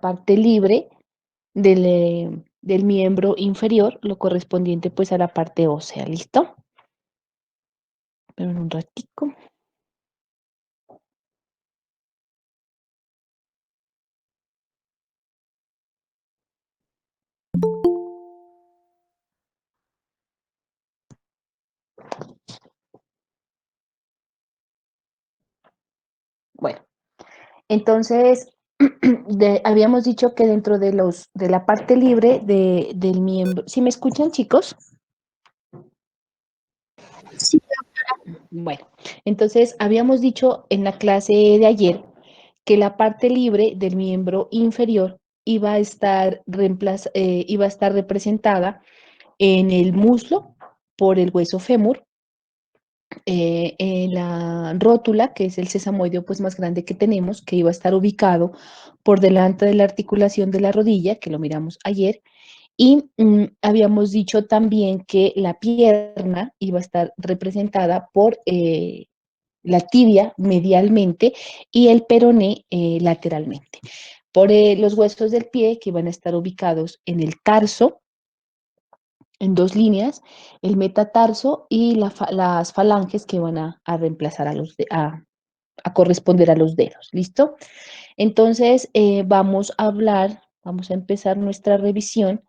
parte libre del miembro inferior, lo correspondiente pues a la parte ósea, ¿listo? Pero en un ratico. Bueno, entonces habíamos dicho que dentro de la parte libre del miembro, ¿sí me escuchan, chicos? Sí, Bueno, entonces habíamos dicho en la clase de ayer que la parte libre del miembro inferior iba a estar representada en el muslo por el hueso fémur, en la rótula, que es el sesamoideo pues, más grande que tenemos, que iba a estar ubicado por delante de la articulación de la rodilla, que lo miramos ayer, y habíamos dicho también que la pierna iba a estar representada por la tibia medialmente y el peroné lateralmente. Por los huesos del pie que van a estar ubicados en el tarso, en dos líneas, el metatarso y las falanges que van a reemplazar a corresponder a los dedos. ¿Listo? Entonces, vamos a empezar nuestra revisión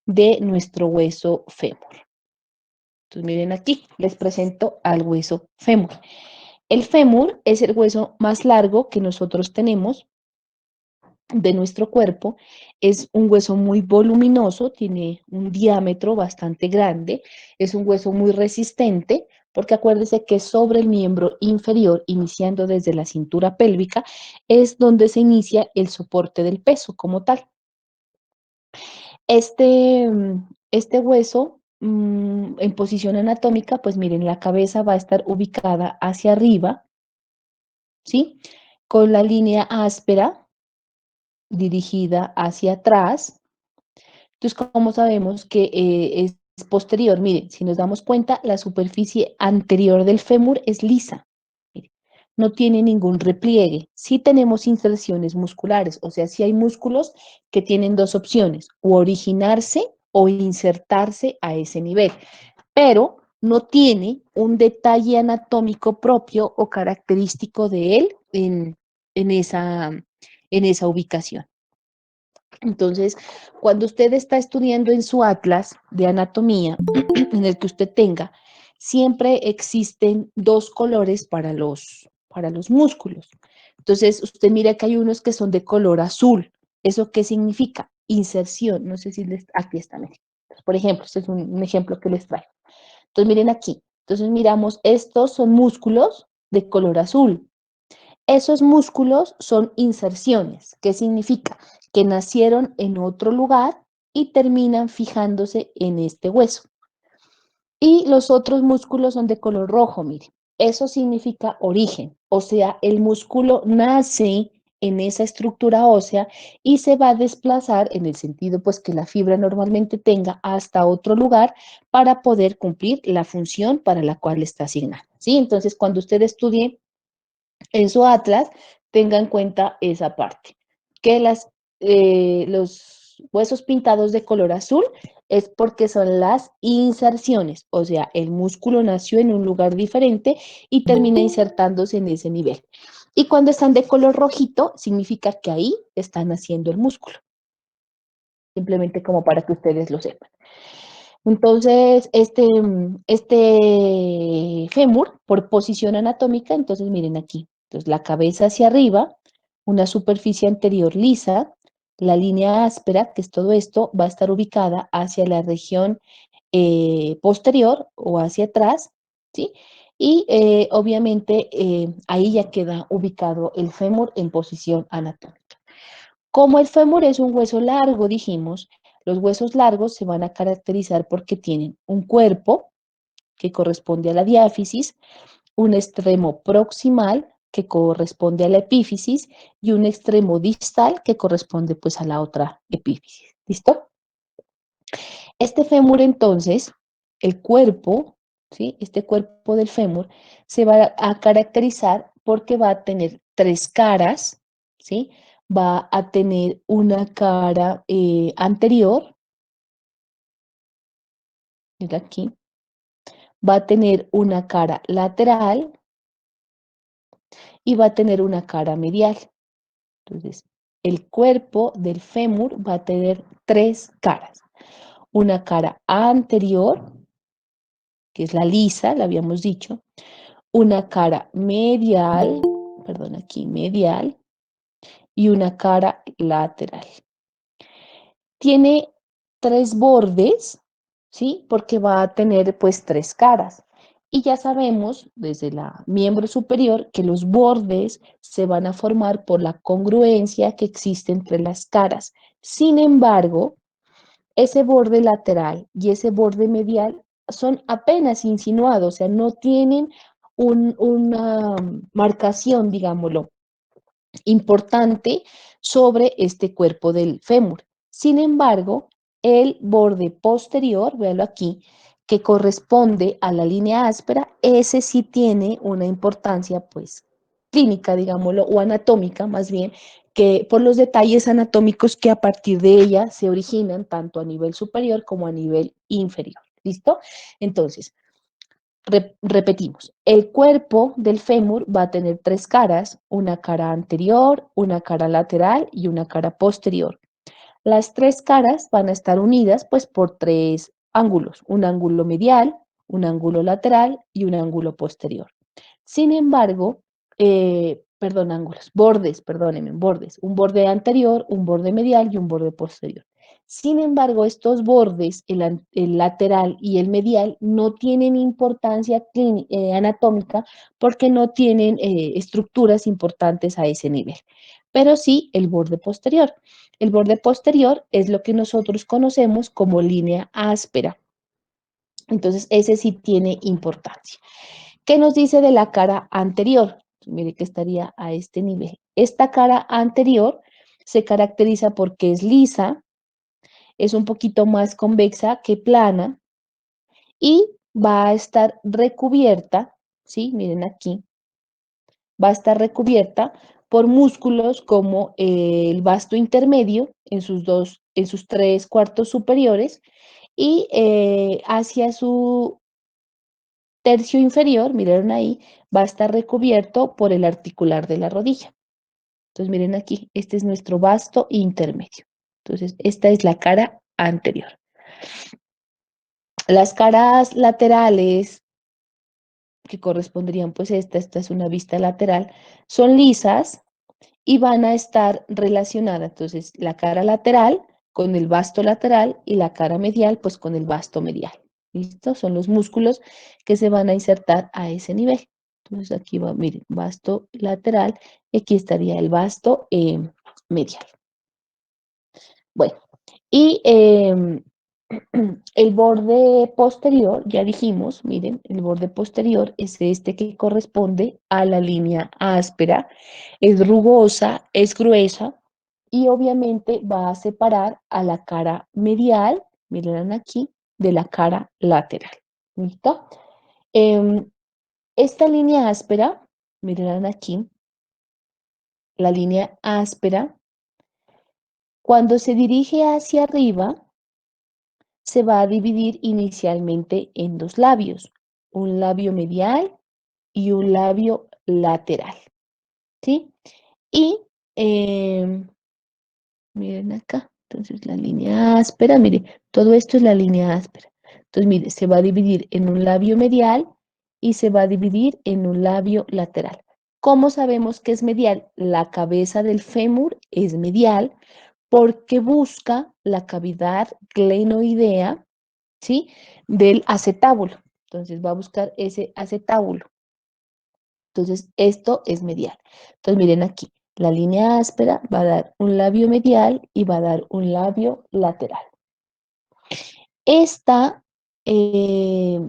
de nuestro hueso fémur. Entonces, miren aquí, les presento al hueso fémur. El fémur es el hueso más largo que nosotros tenemos de nuestro cuerpo. Es un hueso muy voluminoso, tiene un diámetro bastante grande, es un hueso muy resistente, porque acuérdese que sobre el miembro inferior, iniciando desde la cintura pélvica, es donde se inicia el soporte del peso como tal. Este hueso, en posición anatómica, pues miren, la cabeza va a estar ubicada hacia arriba, ¿sí? Con la línea áspera dirigida hacia atrás. Entonces, como sabemos que es posterior, miren, si nos damos cuenta, la superficie anterior del fémur es lisa. Miren, no tiene ningún repliegue. Sí tenemos inserciones musculares, o sea, sí hay músculos que tienen dos opciones, o originarse o insertarse a ese nivel, pero no tiene un detalle anatómico propio o característico de él en en esa ubicación. Entonces, cuando usted está estudiando en su atlas de anatomía, en el que usted tenga, siempre existen dos colores para los músculos. Entonces, usted mira que hay unos que son de color azul. ¿Eso qué significa? Inserción. No sé si aquí está. Miren. Por ejemplo, este es un ejemplo que les traigo. Entonces, miren aquí. Entonces, miramos, estos son músculos de color azul. Esos músculos son inserciones. ¿Qué significa? Que nacieron en otro lugar y terminan fijándose en este hueso. Y los otros músculos son de color rojo, mire. Eso significa origen, o sea, el músculo nace en esa estructura ósea y se va a desplazar en el sentido pues que la fibra normalmente tenga hasta otro lugar para poder cumplir la función para la cual está asignada. ¿Sí? Entonces, cuando usted estudie en su atlas, tenga en cuenta esa parte, que los huesos pintados de color azul es porque son las inserciones, o sea, el músculo nació en un lugar diferente y termina insertándose en ese nivel. Y cuando están de color rojito, significa que ahí está naciendo el músculo, simplemente como para que ustedes lo sepan. Entonces, este fémur, por posición anatómica, entonces miren aquí, entonces la cabeza hacia arriba, una superficie anterior lisa, la línea áspera, que es todo esto, va a estar ubicada hacia la región posterior o hacia atrás, ¿sí? Y obviamente ahí ya queda ubicado el fémur en posición anatómica. Como el fémur es un hueso largo, dijimos, los huesos largos se van a caracterizar porque tienen un cuerpo que corresponde a la diáfisis, un extremo proximal que corresponde a la epífisis y un extremo distal que corresponde pues a la otra epífisis. ¿Listo? Este fémur entonces, el cuerpo, ¿sí? Este cuerpo del fémur se va a caracterizar porque va a tener tres caras, ¿sí? va a tener una cara anterior, mira aquí, va a tener una cara lateral y va a tener una cara medial. Entonces, el cuerpo del fémur va a tener tres caras. Una cara anterior, que es la lisa, la habíamos dicho, una cara medial, perdón, aquí medial, y una cara lateral. Tiene tres bordes, ¿sí? Porque va a tener pues tres caras. Y ya sabemos desde la miembro superior que los bordes se van a formar por la congruencia que existe entre las caras. Sin embargo, ese borde lateral y ese borde medial son apenas insinuados, o sea, no tienen una marcación, digámoslo, importante sobre este cuerpo del fémur. Sin embargo, el borde posterior, véalo aquí, que corresponde a la línea áspera, ese sí tiene una importancia, pues, clínica, digámoslo, o anatómica más bien, que por los detalles anatómicos que a partir de ella se originan tanto a nivel superior como a nivel inferior. ¿Listo? Entonces, repetimos, el cuerpo del fémur va a tener tres caras, una cara anterior, una cara lateral y una cara posterior. Las tres caras van a estar unidas pues por tres ángulos, un ángulo medial, un ángulo lateral y un ángulo posterior. Sin embargo, perdón, ángulos, bordes, perdónenme, bordes, un borde anterior, un borde medial y un borde posterior. Sin embargo, estos bordes, el lateral y el medial, no tienen importancia anatómica porque no tienen estructuras importantes a ese nivel, pero sí el borde posterior. El borde posterior es lo que nosotros conocemos como línea áspera. Entonces, ese sí tiene importancia. ¿Qué nos dice de la cara anterior? Mire que estaría a este nivel. Esta cara anterior se caracteriza porque es lisa, es un poquito más convexa que plana y va a estar recubierta, ¿sí? Miren aquí, va a estar recubierta por músculos como el vasto intermedio en sus tres cuartos superiores y hacia su tercio inferior, miren ahí, va a estar recubierto por el articular de la rodilla. Entonces, miren aquí, este es nuestro vasto intermedio. Entonces, esta es la cara anterior. Las caras laterales, que corresponderían pues esta es una vista lateral, son lisas y van a estar relacionadas. Entonces, la cara lateral con el vasto lateral y la cara medial pues con el vasto medial. ¿Listo? Son los músculos que se van a insertar a ese nivel. Entonces, aquí va, miren, vasto lateral y aquí estaría el vasto medial. Bueno, y el borde posterior, ya dijimos, miren, el borde posterior es este que corresponde a la línea áspera, es rugosa, es gruesa y obviamente va a separar a la cara medial, miren aquí, de la cara lateral. ¿Listo? Em, esta línea áspera, miren aquí, la línea áspera, cuando se dirige hacia arriba, se va a dividir inicialmente en dos labios, un labio medial y un labio lateral, ¿sí? Y miren acá, entonces la línea áspera, mire, todo esto es la línea áspera. Entonces, mire, se va a dividir en un labio medial y se va a dividir en un labio lateral. ¿Cómo sabemos que es medial? La cabeza del fémur es medial porque busca la cavidad glenoidea, ¿sí? Del acetábulo. Entonces va a buscar ese acetábulo. Entonces esto es medial. Entonces miren aquí, la línea áspera va a dar un labio medial y va a dar un labio lateral. Esta, eh,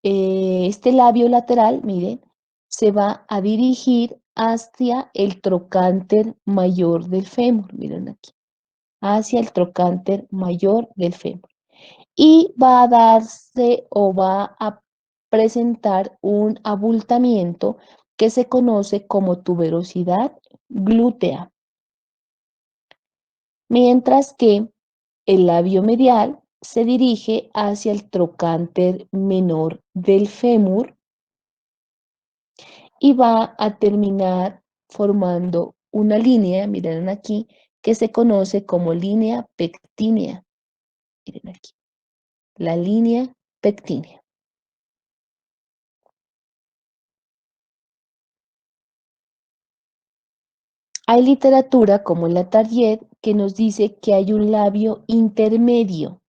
este labio lateral, miren, se va a dirigir hacia el trocánter mayor del fémur, miren aquí, hacia el trocánter mayor del fémur. Y va a darse o va a presentar un abultamiento que se conoce como tuberosidad glútea. mientras que el labio medial se dirige hacia el trocánter menor del fémur y va a terminar formando una línea, miren aquí, que se conoce como línea pectínea. Miren aquí, la línea pectínea. Hay literatura como la Tardieu que nos dice que hay un labio intermedio,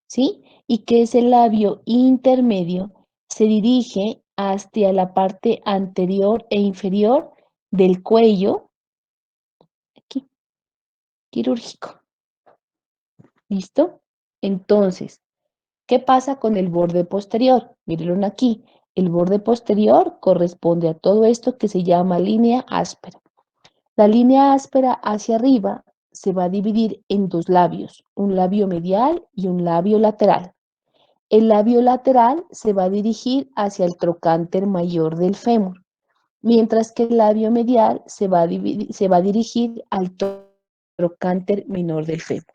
¿sí? Y que ese labio intermedio se dirige hacia la parte anterior e inferior del cuello, aquí, quirúrgico. ¿Listo? Entonces, ¿qué pasa con el borde posterior? Mírenlo aquí. El borde posterior corresponde a todo esto que se llama línea áspera. La línea áspera hacia arriba se va a dividir en dos labios, un labio medial y un labio lateral. El labio lateral se va a dirigir hacia el trocánter mayor del fémur, mientras que el labio medial se va a dirigir al trocánter menor del fémur.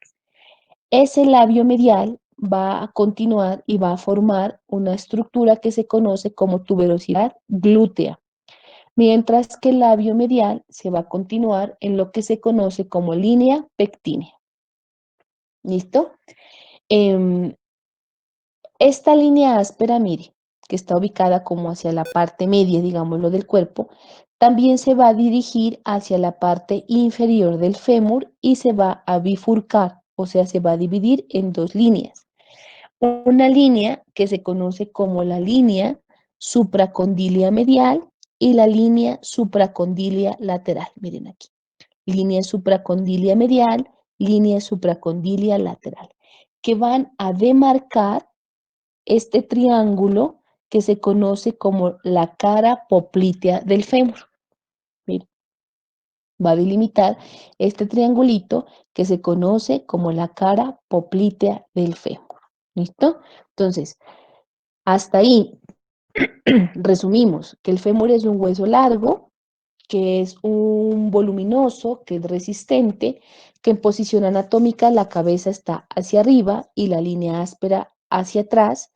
Ese labio medial va a continuar y va a formar una estructura que se conoce como tuberosidad glútea, mientras que el labio medial se va a continuar en lo que se conoce como línea pectínea. ¿Listo? Eh, esta línea áspera, mire, que está ubicada como hacia la parte media, digámoslo, del cuerpo, también se va a dirigir hacia la parte inferior del fémur y se va a bifurcar, o sea, se va a dividir en dos líneas. Una línea que se conoce como la línea supracondilia medial y la línea supracondilia lateral. Miren aquí, línea supracondilia medial, línea supracondilia lateral, que van a demarcar este triángulo que se conoce como la cara poplitea del fémur. Miren, va a delimitar este triangulito que se conoce como la cara poplitea del fémur. ¿Listo? Entonces, hasta ahí resumimos que el fémur es un hueso largo, que es un voluminoso, que es resistente, que en posición anatómica la cabeza está hacia arriba y la línea áspera hacia atrás,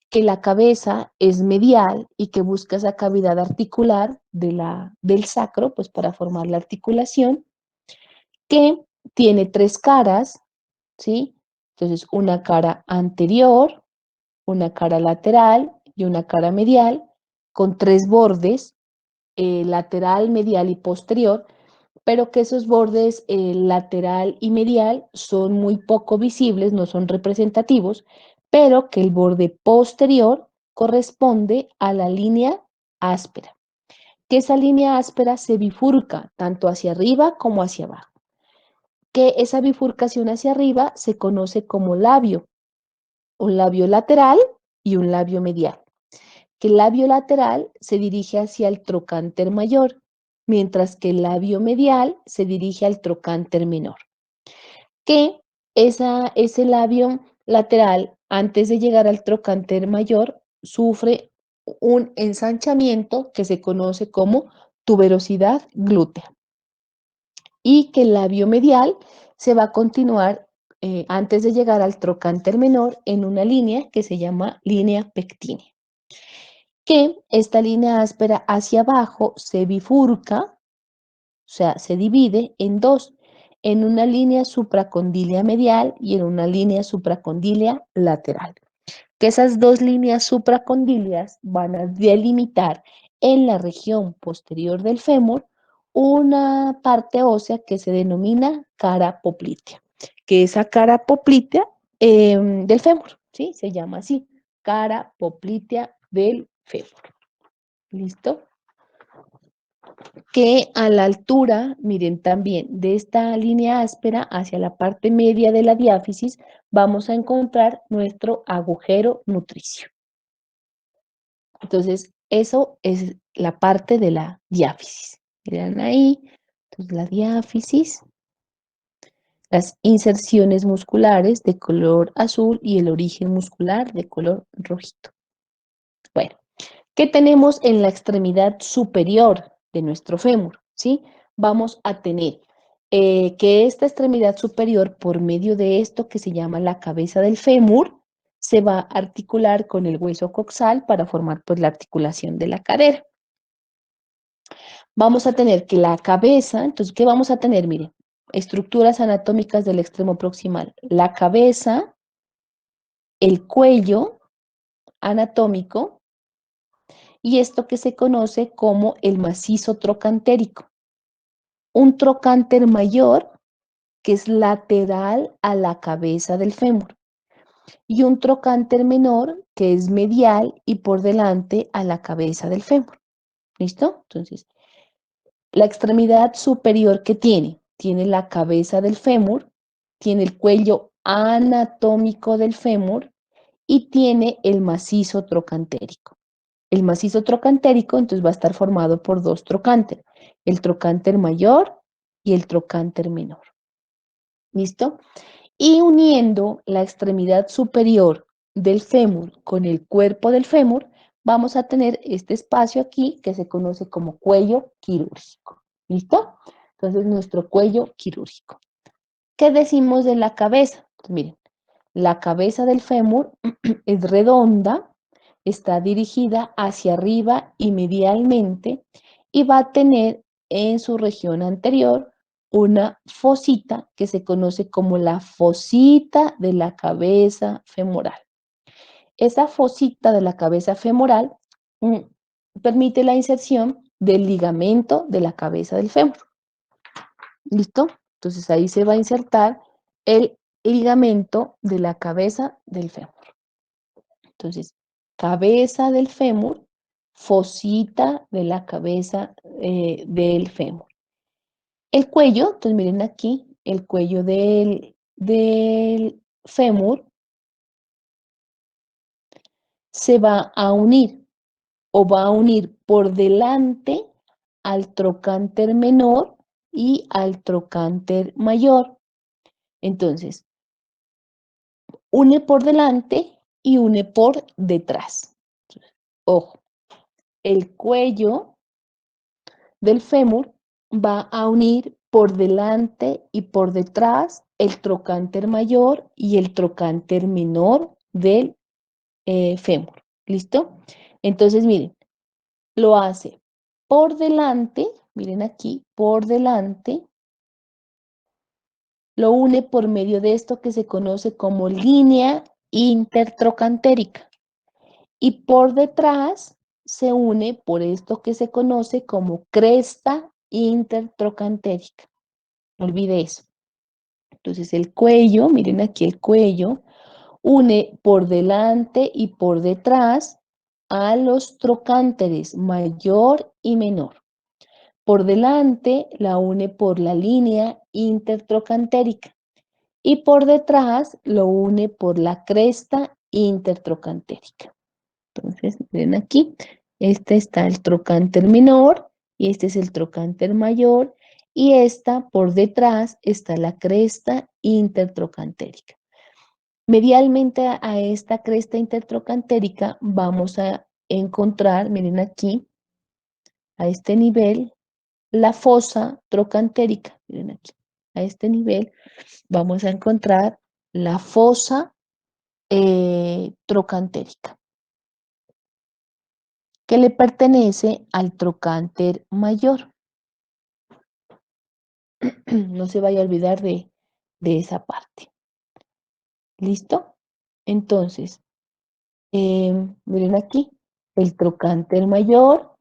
que la cabeza es medial y que busca esa cavidad articular del sacro, pues para formar la articulación, que tiene tres caras, ¿sí? Entonces, una cara anterior, una cara lateral y una cara medial, con tres bordes, lateral, medial y posterior, pero que esos bordes lateral y medial son muy poco visibles, no son representativos, pero que el borde posterior corresponde a la línea áspera, que esa línea áspera se bifurca tanto hacia arriba como hacia abajo, que esa bifurcación hacia arriba se conoce como labio, un labio lateral y un labio medial, que el labio lateral se dirige hacia el trocánter mayor, mientras que el labio medial se dirige al trocánter menor. Que ese labio lateral, antes de llegar al trocánter mayor, sufre un ensanchamiento que se conoce como tuberosidad glútea. Y que el labio medial se va a continuar antes de llegar al trocánter menor en una línea que se llama línea pectínea. Que esta línea áspera hacia abajo se bifurca, o sea, se divide en dos, en una línea supracondilia medial y en una línea supracondilia lateral. Que esas dos líneas supracondilias van a delimitar en la región posterior del fémur una parte ósea que se denomina cara poplitea, que esa cara poplitea del fémur, ¿sí? Se llama así, cara poplitea del fémur. ¿Listo? Que a la altura, miren también, de esta línea áspera hacia la parte media de la diáfisis, vamos a encontrar nuestro agujero nutricio. Entonces, eso es la parte de la diáfisis. Miren ahí, entonces la diáfisis, las inserciones musculares de color azul y el origen muscular de color rojito. Bueno, ¿qué tenemos en la extremidad superior de nuestro fémur? ¿Sí? Vamos a tener que esta extremidad superior, por medio de esto que se llama la cabeza del fémur, se va a articular con el hueso coxal para formar pues la articulación de la cadera. Vamos a tener que la cabeza, entonces, ¿qué vamos a tener? Miren, estructuras anatómicas del extremo proximal. La cabeza, el cuello anatómico y esto que se conoce como el macizo trocantérico. Un trocánter mayor que es lateral a la cabeza del fémur y un trocánter menor que es medial y por delante a la cabeza del fémur. ¿Listo? Entonces, la extremidad superior que tiene la cabeza del fémur, tiene el cuello anatómico del fémur y tiene el macizo trocantérico. El macizo trocantérico entonces va a estar formado por dos trocánteres, el trocánter mayor y el trocánter menor. ¿Listo? Y uniendo la extremidad superior del fémur con el cuerpo del fémur, vamos a tener este espacio aquí que se conoce como cuello quirúrgico. ¿Listo? Entonces, nuestro cuello quirúrgico. ¿Qué decimos de la cabeza? Pues miren, la cabeza del fémur es redonda, está dirigida hacia arriba y medialmente y va a tener en su región anterior una fosita que se conoce como la fosita de la cabeza femoral. Esa fosita de la cabeza femoral permite la inserción del ligamento de la cabeza del fémur. ¿Listo? Entonces ahí se va a insertar el ligamento de la cabeza del fémur. Entonces, cabeza del fémur, fosita de la cabeza del fémur. El cuello, entonces miren aquí, el cuello del fémur se va a unir o va a unir por delante al trocánter menor y al trocánter mayor. Entonces, une por delante y une por detrás. Ojo, el cuello del fémur va a unir por delante y por detrás el trocánter mayor y el trocánter menor del fémur. ¿Listo? Entonces, miren, lo hace por delante, miren aquí, por delante, lo une por medio de esto que se conoce como línea intertrocantérica. Y por detrás se une por esto que se conoce como cresta intertrocantérica. No olvide eso. Entonces el cuello, miren aquí el cuello, une por delante y por detrás a los trocánteres mayor y menor. Por delante la une por la línea intertrocantérica y por detrás lo une por la cresta intertrocantérica. Entonces, miren aquí, este está el trocánter menor y este es el trocánter mayor y esta por detrás está la cresta intertrocantérica. Medialmente a esta cresta intertrocantérica vamos a encontrar, miren aquí, a este nivel, la fosa trocantérica. Miren aquí, a este nivel vamos a encontrar la fosa trocantérica, que le pertenece al trocánter mayor. No se vaya a olvidar de esa parte. ¿Listo? Entonces, miren aquí, el trocánter mayor,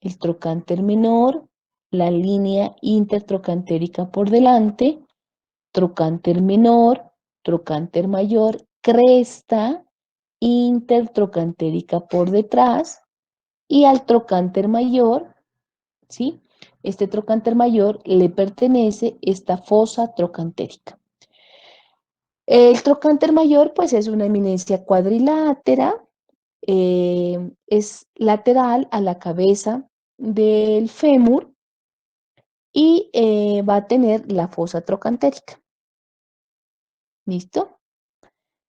el trocánter menor, la línea intertrocantérica por delante, trocánter menor, trocánter mayor, cresta intertrocantérica por detrás y al trocánter mayor, ¿sí? Este trocánter mayor le pertenece esta fosa trocantérica. El trocánter mayor, pues, es una eminencia cuadrilátera, es lateral a la cabeza del fémur y va a tener la fosa trocantérica. ¿Listo?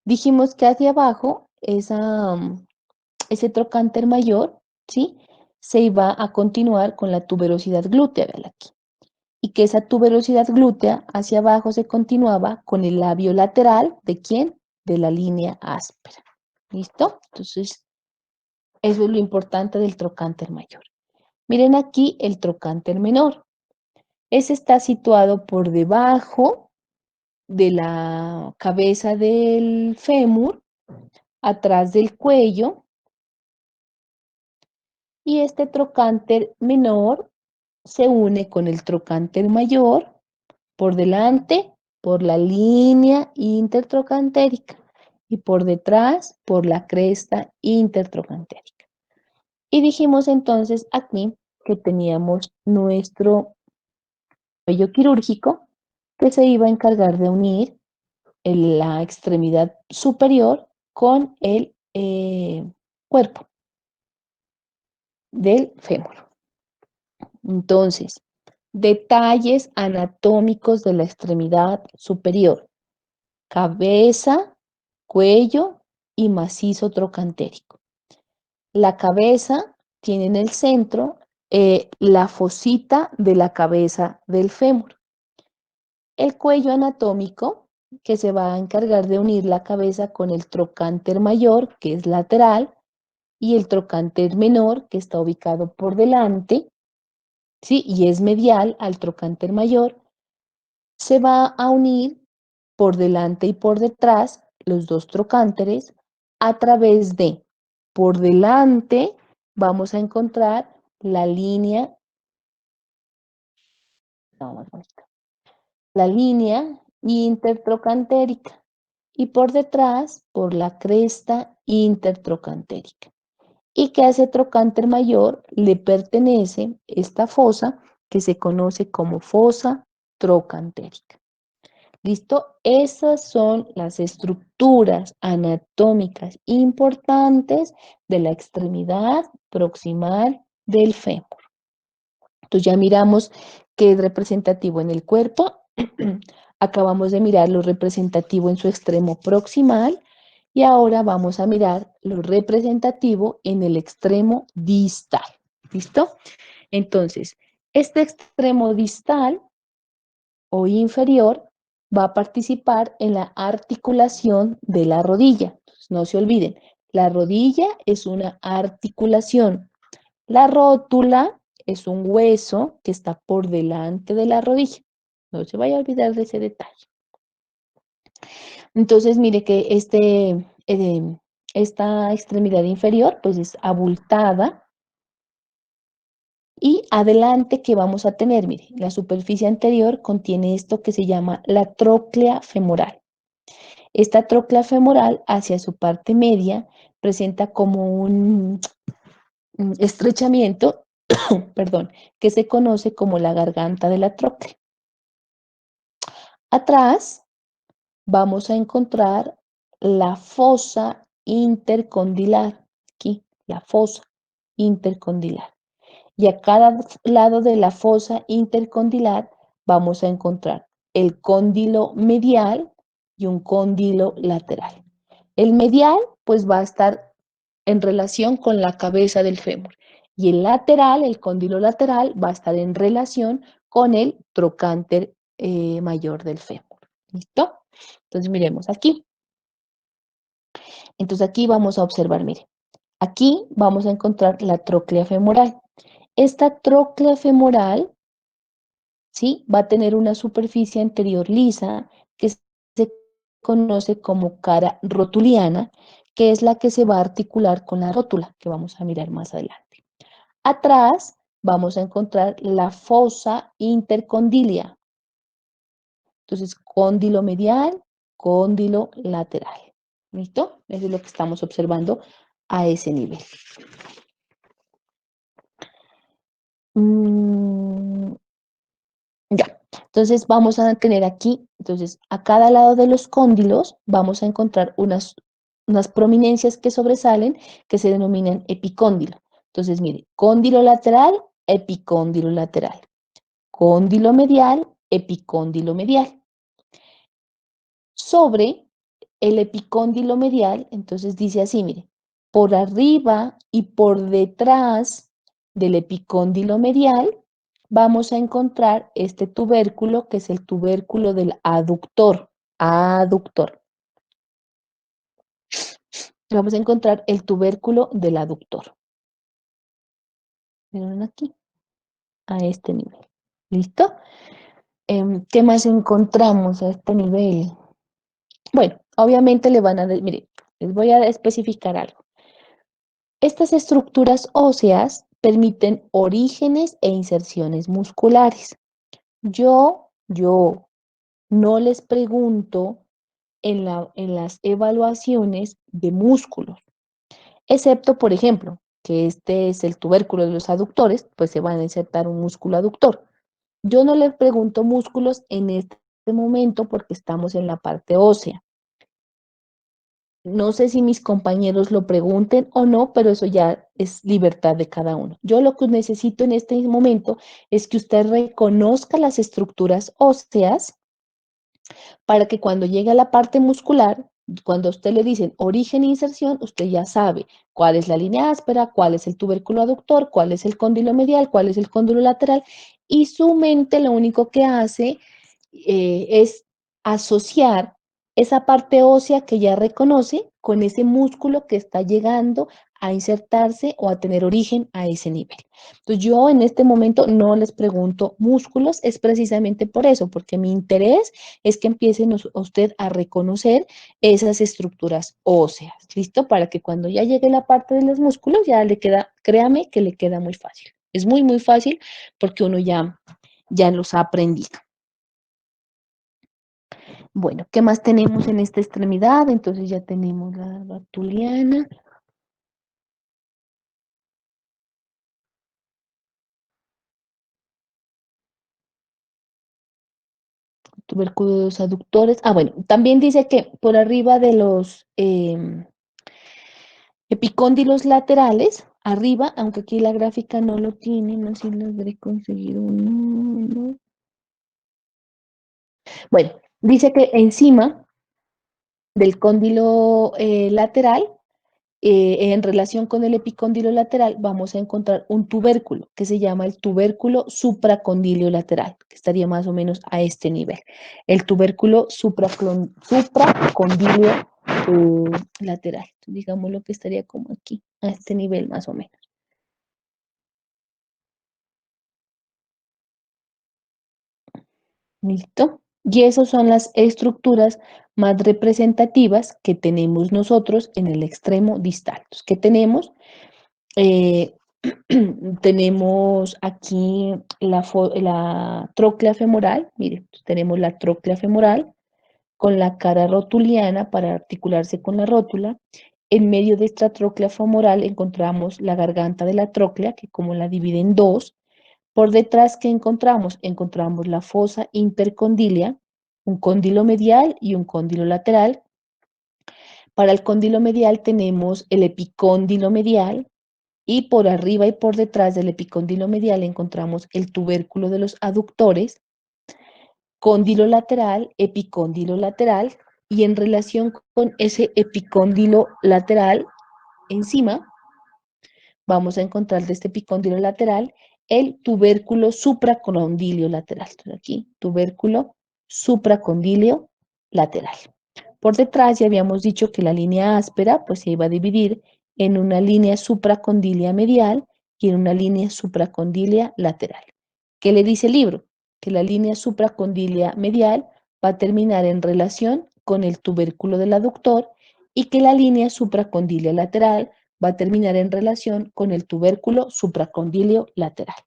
Dijimos que hacia abajo, ese trocánter mayor, ¿sí? Se iba a continuar con la tuberosidad glútea, véala aquí. y que esa tuberosidad glútea hacia abajo se continuaba con el labio lateral, ¿de quién? De la línea áspera. ¿Listo? Entonces, eso es lo importante del trocánter mayor. Miren aquí el trocánter menor. Ese está situado por debajo de la cabeza del fémur, atrás del cuello, y este trocánter menor se une con el trocánter mayor por delante por la línea intertrocantérica y por detrás por la cresta intertrocantérica. Y dijimos entonces aquí que teníamos nuestro cuello quirúrgico que se iba a encargar de unir la extremidad superior con el cuerpo del fémur. Entonces, detalles anatómicos de la extremidad superior: cabeza, cuello y macizo trocantérico. La cabeza tiene en el centro la fosita de la cabeza del fémur. El cuello anatómico, que se va a encargar de unir la cabeza con el trocánter mayor, que es lateral, y el trocánter menor, que está ubicado por delante, ¿sí? Y es medial al trocánter mayor, se va a unir por delante y por detrás los dos trocánteres a través de, por delante vamos a encontrar la línea, la línea intertrocantérica y por detrás por la cresta intertrocantérica. Y que a ese trocánter mayor le pertenece esta fosa que se conoce como fosa trocantérica. ¿Listo? Esas son las estructuras anatómicas importantes de la extremidad proximal del fémur. Entonces ya miramos qué es representativo en el cuerpo. Acabamos de mirar lo representativo en su extremo proximal y ahora vamos a mirar lo representativo en el extremo distal. ¿Listo? Entonces, este extremo distal o inferior va a participar en la articulación de la rodilla. Entonces, no se olviden, la rodilla es una articulación. La rótula es un hueso que está por delante de la rodilla. No se vaya a olvidar de ese detalle. Entonces, mire que esta extremidad inferior pues es abultada. Y adelante, ¿qué vamos a tener? Mire, la superficie anterior contiene esto que se llama la tróclea femoral. Esta tróclea femoral hacia su parte media presenta como un estrechamiento, perdón, que se conoce como la garganta de la tróclea. Atrás vamos a encontrar la fosa intercondilar, aquí, la fosa intercondilar. Y a cada lado de la fosa intercondilar vamos a encontrar el cóndilo medial y un cóndilo lateral. El medial pues va a estar en relación con la cabeza del fémur y el lateral, el cóndilo lateral, va a estar en relación con el trocánter mayor del fémur. ¿Listo? Entonces miremos aquí. Entonces aquí vamos a observar, mire, aquí vamos a encontrar la tróclea femoral. Esta tróclea femoral, ¿sí? Va a tener una superficie anterior lisa que se conoce como cara rotuliana, que es la que se va a articular con la rótula, que vamos a mirar más adelante. Atrás vamos a encontrar la fosa intercondilia. Entonces, cóndilo medial, cóndilo lateral. ¿Listo? Eso es lo que estamos observando a ese nivel. Ya, entonces vamos a tener aquí, entonces a cada lado de los cóndilos vamos a encontrar unas prominencias que sobresalen que se denominan epicóndilo. Entonces, mire, cóndilo lateral, epicóndilo lateral. Cóndilo medial, epicóndilo medial. Sobre el epicóndilo medial, entonces dice así, mire, por arriba y por detrás del epicóndilo medial vamos a encontrar este tubérculo, que es el tubérculo del aductor. Aductor. Vamos a encontrar el tubérculo del aductor. Miren aquí, a este nivel. ¿Listo? ¿Qué más encontramos a este nivel? Bueno, obviamente le van a decir, mire, les voy a especificar algo. Estas estructuras óseas permiten orígenes e inserciones musculares. Yo no les pregunto en las evaluaciones de músculos, excepto, por ejemplo, que este es el tubérculo de los aductores, pues se van a insertar un músculo aductor. Yo no les pregunto músculos en este momento porque estamos en la parte ósea. No sé si mis compañeros lo pregunten o no, pero eso ya es libertad de cada uno. Yo lo que necesito en este momento es que usted reconozca las estructuras óseas para que cuando llegue a la parte muscular, cuando a usted le dicen origen e inserción, usted ya sabe cuál es la línea áspera, cuál es el tubérculo aductor, cuál es el cóndilo medial, cuál es el cóndilo lateral, y su mente lo único que hace es asociar esa parte ósea que ya reconoce con ese músculo que está llegando a insertarse o a tener origen a ese nivel. Entonces yo en este momento no les pregunto músculos, es precisamente por eso, porque mi interés es que empiecen usted a reconocer esas estructuras óseas, ¿listo? Para que cuando ya llegue la parte de los músculos ya le queda, créame que le queda muy fácil. Es muy, muy fácil porque uno ya los ha aprendido. Bueno, ¿qué más tenemos en esta extremidad? Entonces ya tenemos la rotuliana, tubérculo de los aductores. Ah, bueno, también dice que por arriba de los epicóndilos laterales, arriba, aunque aquí la gráfica no lo tiene, no sé si logré conseguir uno. No. Bueno, dice que encima del cóndilo lateral, en relación con el epicóndilo lateral, vamos a encontrar un tubérculo que se llama el tubérculo supracondilio lateral, que estaría más o menos a este nivel. El tubérculo supracondilio lateral, digamos lo que estaría como aquí, a este nivel más o menos. ¿Listo? Y esas son las estructuras más representativas que tenemos nosotros en el extremo distal. ¿Qué tenemos? Eh, tenemos aquí la tróclea femoral, miren, tenemos la tróclea femoral con la cara rotuliana para articularse con la rótula. En medio de esta tróclea femoral encontramos la garganta de la tróclea, que como la divide en dos. Por detrás, ¿qué encontramos? Encontramos la fosa intercondilia, un cóndilo medial y un cóndilo lateral. Para el cóndilo medial tenemos el epicóndilo medial, y por arriba y por detrás del epicóndilo medial encontramos el tubérculo de los aductores, cóndilo lateral, y en relación con ese epicóndilo lateral, encima, vamos a encontrar de este epicóndilo lateral el tubérculo supracondilio lateral. Entonces aquí, tubérculo supracondilio lateral. Por detrás ya habíamos dicho que la línea áspera pues se iba a dividir en una línea supracondilia medial y en una línea supracondilia lateral. ¿Qué le dice el libro? Que la línea supracondilia medial va a terminar en relación con el tubérculo del aductor y que la línea supracondilia lateral va a terminar en relación con el tubérculo supracondilio lateral.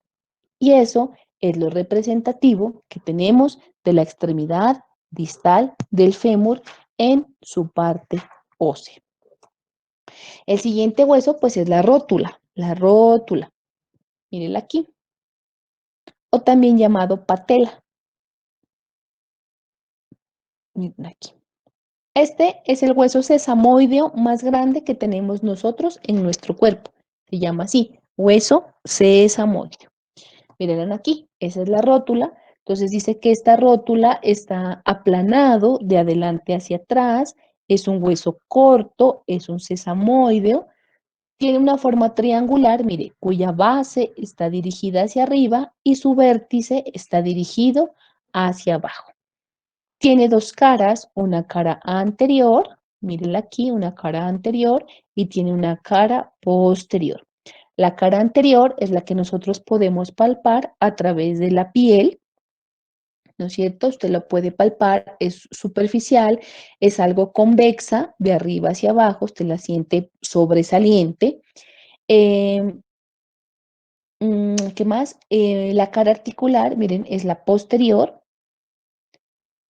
Y eso es lo representativo que tenemos de la extremidad distal del fémur en su parte ósea. El siguiente hueso pues es la rótula, mírenla aquí, o también llamado patela. Miren aquí. Este es el hueso sesamoideo más grande que tenemos nosotros en nuestro cuerpo. Se llama así, hueso sesamoideo. Miren aquí, esa es la rótula. Entonces dice que esta rótula está aplanado de adelante hacia atrás, es un hueso corto, es un sesamoideo, Tiene una forma triangular, mire, cuya base está dirigida hacia arriba y su vértice está dirigido hacia abajo. Tiene dos caras, una cara anterior, mírenla aquí, una cara anterior y tiene una cara posterior. La cara anterior es la que nosotros podemos palpar a través de la piel, ¿no es cierto? Usted lo puede palpar, es superficial, es algo convexa, de arriba hacia abajo, usted la siente sobresaliente. Eh, ¿Qué más? La cara articular, miren, es la posterior,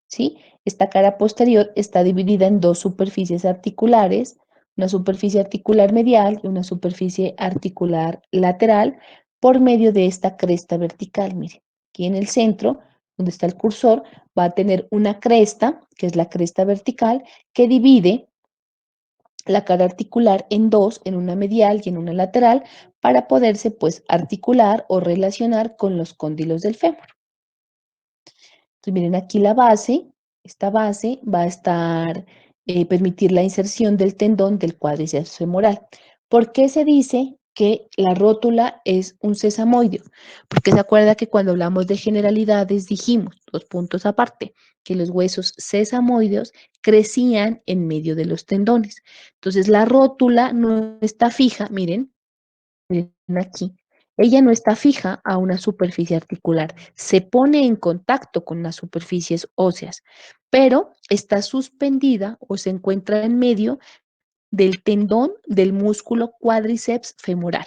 ¿sí? Esta cara posterior está dividida en dos superficies articulares, una superficie articular medial y una superficie articular lateral, por medio de esta cresta vertical. Miren, aquí en el centro, donde está el cursor, va a tener una cresta, que es la cresta vertical, que divide la cara articular en dos, en una medial y en una lateral, para poderse pues articular o relacionar con los cóndilos del fémur. Entonces, miren aquí la base, esta base va a estar, permitir la inserción del tendón del cuádriceps femoral. ¿Por qué se dice que la rótula es un sesamoideo? Porque se acuerda que cuando hablamos de generalidades dijimos, dos puntos aparte, que los huesos sesamoideos crecían en medio de los tendones. Entonces la rótula no está fija, miren aquí, ella no está fija a una superficie articular, se pone en contacto con las superficies óseas, pero está suspendida o se encuentra en medio del tendón del músculo cuádriceps femoral.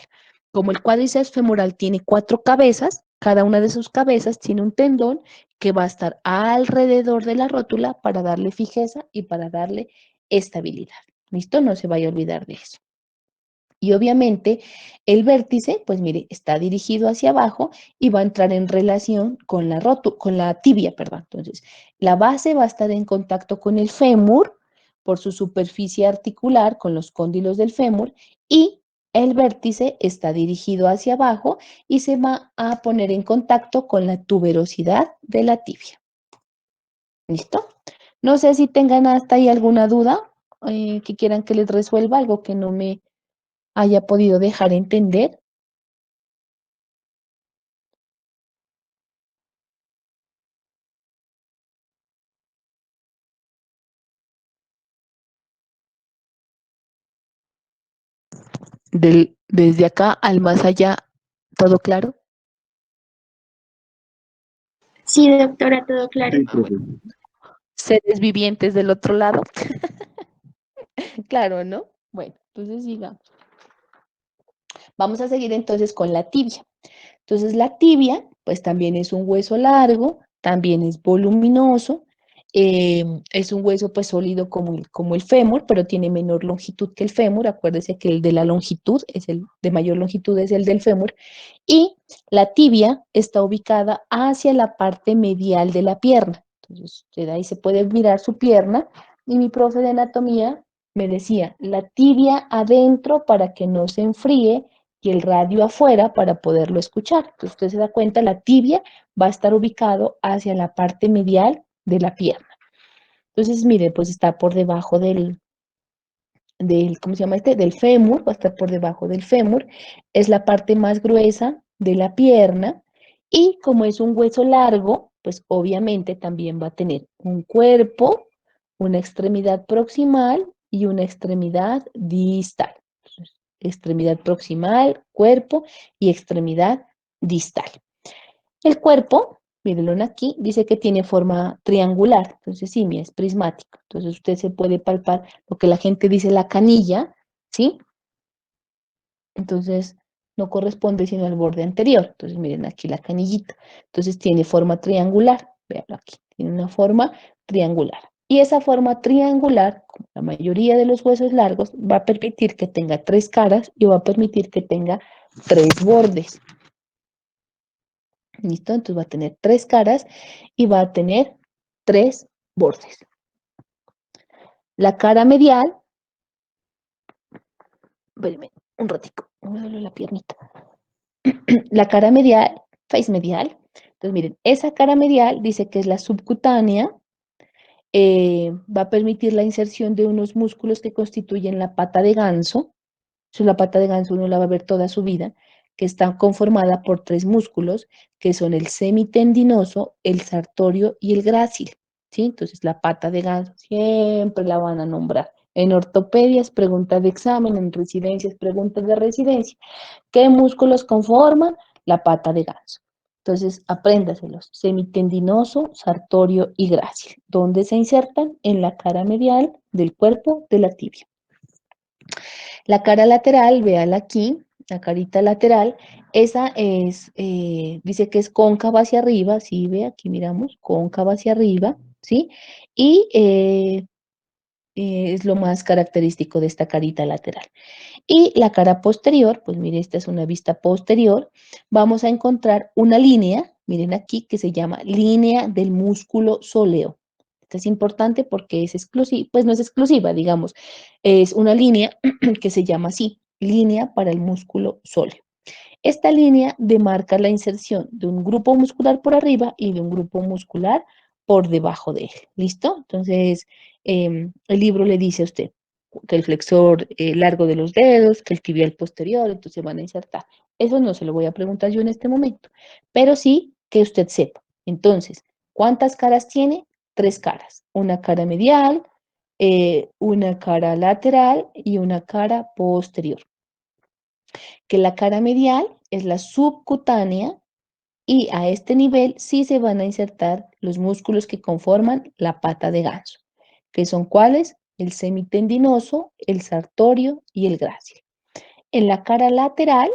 Como el cuádriceps femoral tiene cuatro cabezas, cada una de sus cabezas tiene un tendón que va a estar alrededor de la rótula para darle fijeza y para darle estabilidad. ¿Listo? No se vaya a olvidar de eso. Y obviamente el vértice, pues mire, está dirigido hacia abajo y va a entrar en relación con con la tibia, perdón. Entonces, la base va a estar en contacto con el fémur por su superficie articular, con los cóndilos del fémur, y el vértice está dirigido hacia abajo y se va a poner en contacto con la tuberosidad de la tibia. ¿Listo? No sé si tengan hasta ahí alguna duda, que quieran que les resuelva, algo que no me haya podido dejar entender desde acá al más allá, ¿todo claro? Sí, doctora, todo claro. Sí, profe. Seres vivientes del otro lado, claro, ¿no? Bueno, entonces sigamos. Vamos a seguir entonces con la tibia. Entonces la tibia, pues también es un hueso largo, también es voluminoso, es un hueso pues sólido como el fémur, pero tiene menor longitud que el fémur. Acuérdese que el de la longitud, es el de mayor longitud es el del fémur. Y la tibia está ubicada hacia la parte medial de la pierna. Entonces, usted ahí se puede mirar su pierna y mi profe de anatomía me decía, la tibia adentro para que no se enfríe y el radio afuera para poderlo escuchar. Entonces usted se da cuenta, la tibia va a estar ubicado hacia la parte medial de la pierna. Entonces, mire, pues está por debajo ¿cómo se llama este? Del fémur, va a estar por debajo del fémur, es la parte más gruesa de la pierna y como es un hueso largo, pues obviamente también va a tener un cuerpo, una extremidad proximal y una extremidad distal. Extremidad proximal, cuerpo y extremidad distal. El cuerpo, mírenlo aquí, dice que tiene forma triangular, entonces sí, mira, es prismático. Entonces usted se puede palpar lo que la gente dice la canilla, ¿sí? Entonces no corresponde sino al borde anterior. Entonces miren aquí la canillita. Entonces tiene forma triangular, véanlo aquí, tiene una forma triangular. Y esa forma triangular, como la mayoría de los huesos largos, va a permitir que tenga tres caras y va a permitir que tenga tres bordes. ¿Listo? Entonces va a tener tres caras y va a tener tres bordes. La cara medial, espérenme un ratico, me duele la piernita. La cara medial, face medial. Entonces miren, esa cara medial dice que es la subcutánea, va a permitir la inserción de unos músculos que constituyen la pata de ganso, Entonces, la pata de ganso uno la va a ver toda su vida, que está conformada por 3 músculos, que son el semitendinoso, el sartorio y el grácil, ¿sí? Entonces, la pata de ganso siempre la van a nombrar. En ortopedias, preguntas de examen, en residencias, preguntas de residencia. ¿Qué músculos conforman la pata de ganso? Entonces, apréndaselos. Semitendinoso, sartorio y grácil. ¿Dónde se insertan? En la cara medial del cuerpo de la tibia. La cara lateral, véala aquí, la carita lateral, esa es, dice que es cóncava hacia arriba, sí, ve, aquí miramos, cóncava hacia arriba, ¿sí? Y es lo más característico de esta carita lateral. Y la cara posterior, pues mire, esta es una vista posterior, vamos a encontrar una línea, miren aquí, que se llama línea del músculo sóleo. Esta es importante porque es exclusiva, pues no es exclusiva, digamos, es una línea que se llama así, línea para el músculo sóleo. Esta línea demarca la inserción de un grupo muscular por arriba y de un grupo muscular por debajo de él. ¿Listo? Entonces, el libro le dice a usted que el flexor largo de los dedos, que el tibial posterior, entonces van a insertar. Eso no se lo voy a preguntar yo en este momento, pero sí que usted sepa. Entonces, ¿cuántas caras tiene? 3 caras. Una cara medial, una cara lateral y una cara posterior. Que la cara medial es la subcutánea y a este nivel sí se van a insertar los músculos que conforman la pata de ganso, que son cuáles: el semitendinoso, el sartorio y el grácil. En la cara lateral,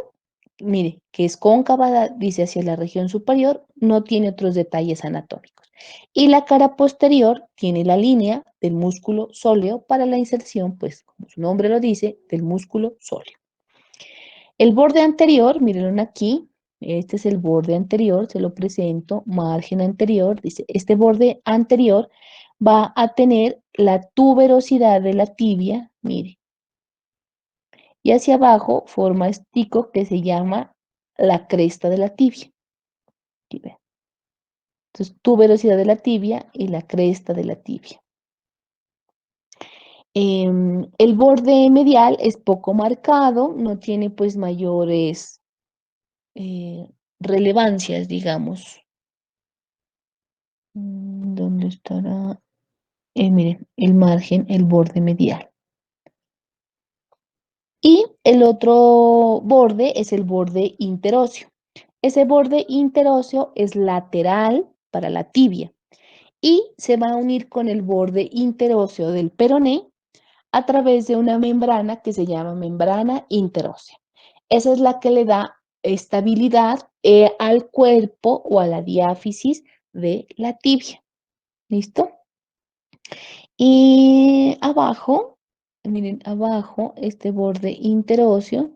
mire, que es cóncava, dice hacia la región superior, no tiene otros detalles anatómicos. Y la cara posterior tiene la línea del músculo sóleo para la inserción, pues como su nombre lo dice, del músculo sóleo. El borde anterior, mírenlo aquí, este es el borde anterior, se lo presento, margen anterior, dice, este borde anterior va a tener la tuberosidad de la tibia, mire, y hacia abajo forma estico que se llama la cresta de la tibia. Aquí ven. Entonces, tuberosidad de la tibia y la cresta de la tibia. El borde medial es poco marcado, no tiene pues mayores relevancias, digamos. ¿Dónde estará? Miren, el margen, el borde medial. Y el otro borde es el borde interóseo. Ese borde interóseo es lateral para la tibia y se va a unir con el borde interóseo del peroné a través de una membrana que se llama membrana interósea. Esa es la que le da estabilidad al cuerpo o a la diáfisis de la tibia. ¿Listo? Y abajo, miren, abajo, este borde interóseo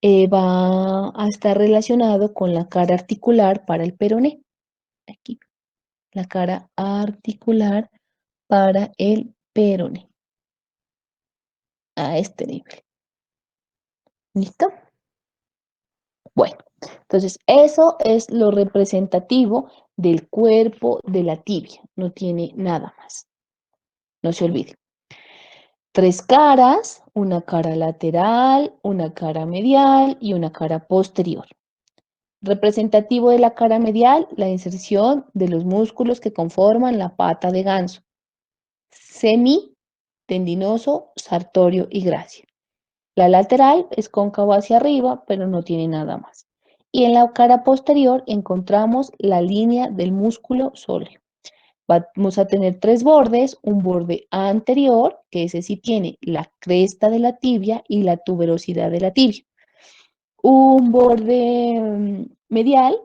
va a estar relacionado con la cara articular para el peroné. Aquí, la cara articular para el peroné. A este nivel. ¿Listo? Bueno, entonces eso es lo representativo del cuerpo de la tibia. No tiene nada más. No se olvide. 3 caras, una cara lateral, una cara medial y una cara posterior. Representativo de la cara medial, la inserción de los músculos que conforman la pata de ganso. Semi, tendinoso, sartorio y grácil. La lateral es cóncavo hacia arriba, pero no tiene nada más. Y en la cara posterior encontramos la línea del músculo sóleo. Vamos a tener 3 bordes, un borde anterior, que ese sí tiene la cresta de la tibia y la tuberosidad de la tibia. Un borde medial,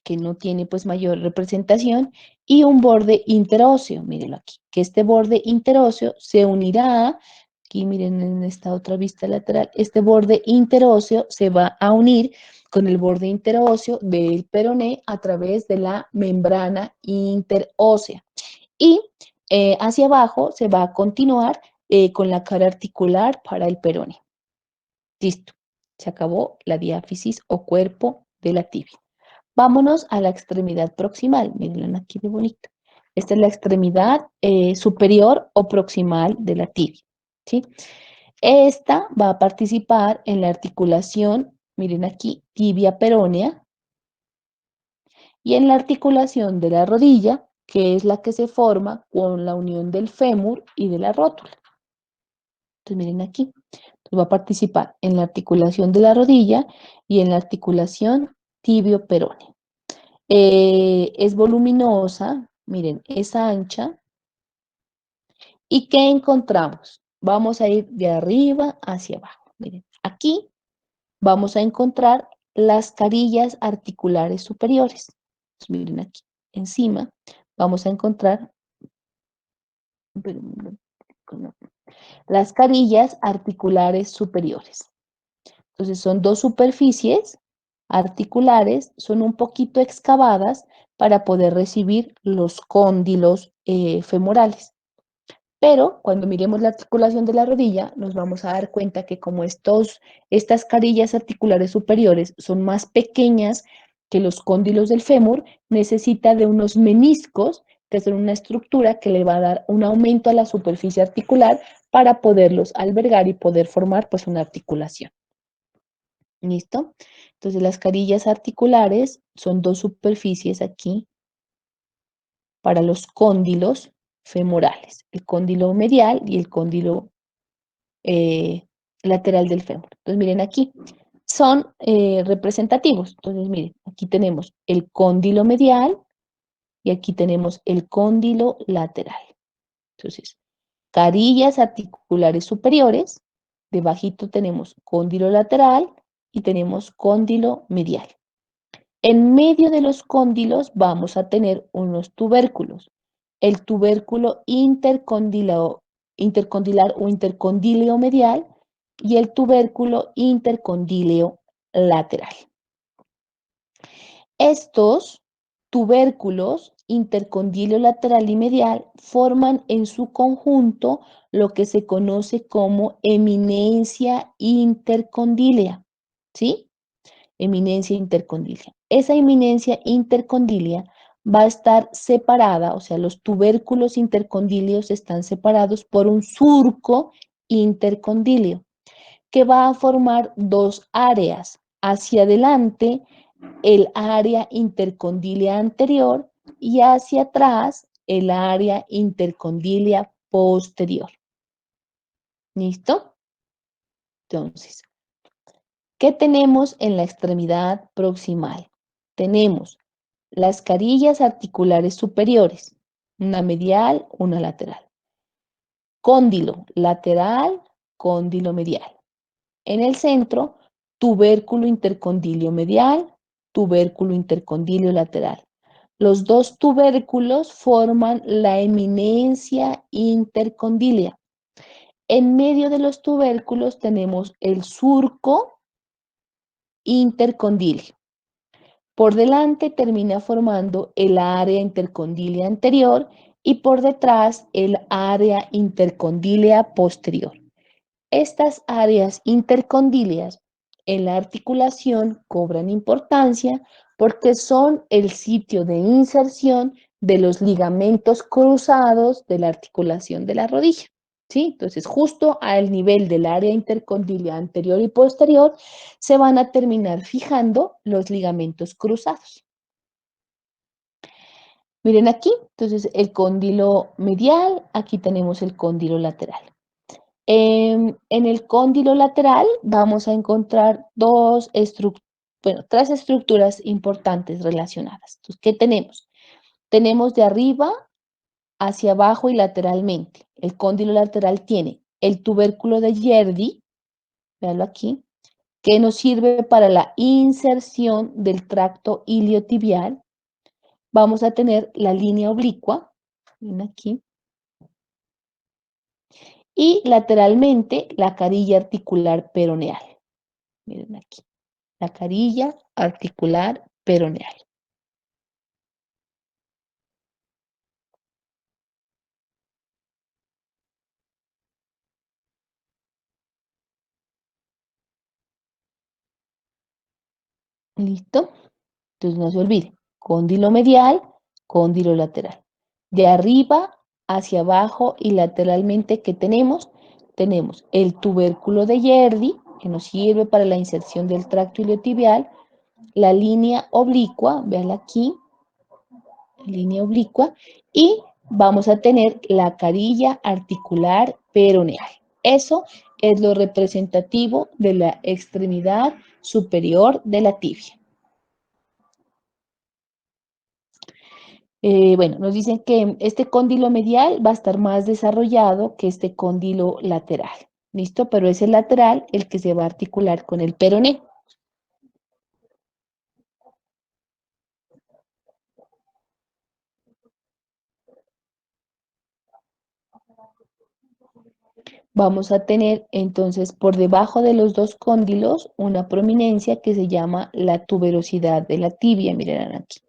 que no tiene pues mayor representación, y un borde interóseo, mírenlo aquí, que este borde interóseo se unirá, aquí miren en esta otra vista lateral, este borde interóseo se va a unir con el borde interóseo del peroné a través de la membrana interósea. Y hacia abajo se va a continuar con la cara articular para el peroné. Listo, se acabó la diáfisis o cuerpo de la tibia. Vámonos a la extremidad proximal. Miren aquí de bonito. Esta es la extremidad superior o proximal de la tibia. ¿Sí? Esta va a participar en la articulación, miren aquí, tibia peronea, y en la articulación de la rodilla, que es la que se forma con la unión del fémur y de la rótula. Entonces, miren aquí, va a participar en la articulación de la rodilla y en la articulación tibio-peronea. Es voluminosa, miren, es ancha. ¿Y qué encontramos? Vamos a ir de arriba hacia abajo. Miren, aquí vamos a encontrar las carillas articulares superiores. Entonces, miren aquí, encima vamos a encontrar las carillas articulares superiores. Entonces son dos superficies articulares, son un poquito excavadas para poder recibir los cóndilos femorales. Pero cuando miremos la articulación de la rodilla, nos vamos a dar cuenta que como estas carillas articulares superiores son más pequeñas que los cóndilos del fémur, necesita de unos meniscos, que son una estructura que le va a dar un aumento a la superficie articular para poderlos albergar y poder formar pues una articulación. ¿Listo? Entonces las carillas articulares son dos superficies aquí para los cóndilos femorales, el cóndilo medial y el cóndilo lateral del fémur. Entonces miren aquí, son representativos. Entonces miren, aquí tenemos el cóndilo medial y aquí tenemos el cóndilo lateral. Entonces, carillas articulares superiores, debajito tenemos cóndilo lateral y tenemos cóndilo medial. En medio de los cóndilos vamos a tener unos tubérculos. El tubérculo intercondilar o intercondileo medial y el tubérculo intercondileo lateral. Estos tubérculos, intercondileo lateral y medial, forman en su conjunto lo que se conoce como eminencia intercondilea, ¿sí? Eminencia intercondilea. Esa eminencia intercondilia va a estar separada, o sea, los tubérculos intercondíleos están separados por un surco intercondíleo que va a formar dos áreas. Hacia adelante, el área intercondílea anterior y hacia atrás, el área intercondílea posterior. ¿Listo? Entonces, ¿qué tenemos en la extremidad proximal? Tenemos las carillas articulares superiores, una medial, una lateral. Cóndilo lateral, cóndilo medial. En el centro, tubérculo intercondilio medial, tubérculo intercondilio lateral. Los dos tubérculos forman la eminencia intercondilea. En medio de los tubérculos tenemos el surco intercondilio. Por delante termina formando el área intercondilea anterior y por detrás el área intercondilea posterior. Estas áreas intercondíleas en la articulación cobran importancia porque son el sitio de inserción de los ligamentos cruzados de la articulación de la rodilla. ¿Sí? Entonces, justo al nivel del área intercondilea anterior y posterior se van a terminar fijando los ligamentos cruzados. Miren aquí, entonces el cóndilo medial, aquí tenemos el cóndilo lateral. En el cóndilo lateral vamos a encontrar tres estructuras importantes relacionadas. Entonces, ¿qué tenemos? Tenemos de arriba hacia abajo y lateralmente. El cóndilo lateral tiene el tubérculo de Yerdi, véanlo aquí, que nos sirve para la inserción del tracto iliotibial. Vamos a tener la línea oblicua, ven aquí, y lateralmente la carilla articular peroneal. Miren aquí, la carilla articular peroneal. ¿Listo? Entonces no se olvide, cóndilo medial, cóndilo lateral. De arriba hacia abajo y lateralmente, ¿qué tenemos? tenemos el tubérculo de Yerdi, que nos sirve para la inserción del tracto iliotibial, la línea oblicua, véanla aquí, línea oblicua, y vamos a tener la carilla articular peroneal. Eso es lo representativo de la extremidad superior de la tibia. Bueno, nos dicen que este cóndilo medial va a estar más desarrollado que este cóndilo lateral. ¿Listo? Pero es el lateral el que se va a articular con el peroné. Vamos a tener entonces por debajo de los dos cóndilos una prominencia que se llama la tuberosidad de la tibia. Miren aquí.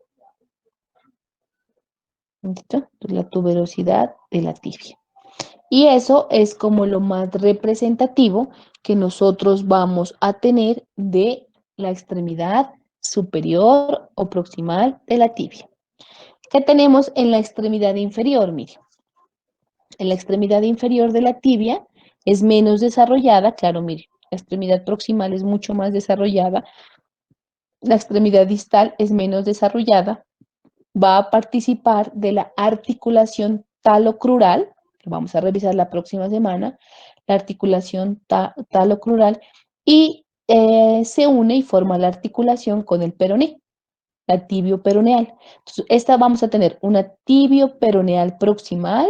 ¿Listo? Entonces, la tuberosidad de la tibia. Y eso es como lo más representativo que nosotros vamos a tener de la extremidad superior o proximal de la tibia. ¿Qué tenemos en la extremidad inferior? Miren, en la extremidad inferior de la tibia es menos desarrollada, claro, miren, la extremidad proximal es mucho más desarrollada, la extremidad distal es menos desarrollada, va a participar de la articulación talocrural, que vamos a revisar la próxima semana, la articulación talocrural, y se une y forma la articulación con el peroné, la tibio-peroneal. Entonces, esta vamos a tener una tibio-peroneal proximal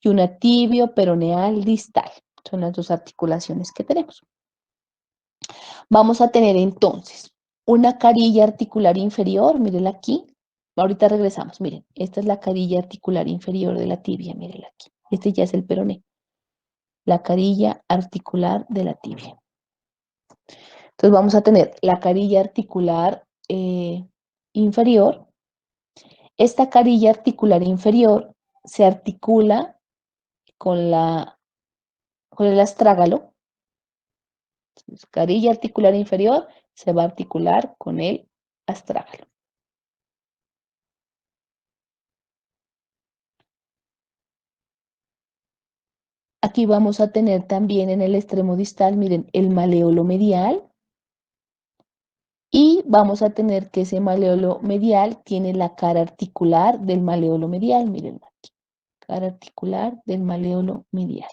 y una tibio-peroneal distal. Son las dos articulaciones que tenemos. Vamos a tener entonces una carilla articular inferior, mírenla aquí. Ahorita regresamos, miren, esta es la carilla articular inferior de la tibia, mírenla aquí. Este ya es el peroné, la carilla articular de la tibia. Entonces vamos a tener la carilla articular inferior. Esta carilla articular inferior se articula con el astrágalo. Entonces, carilla articular inferior se va a articular con el astrágalo. Aquí vamos a tener también en el extremo distal, miren, el maleolo medial. Y vamos a tener que ese maleolo medial tiene la cara articular del maleolo medial, miren aquí. Cara articular del maleolo medial.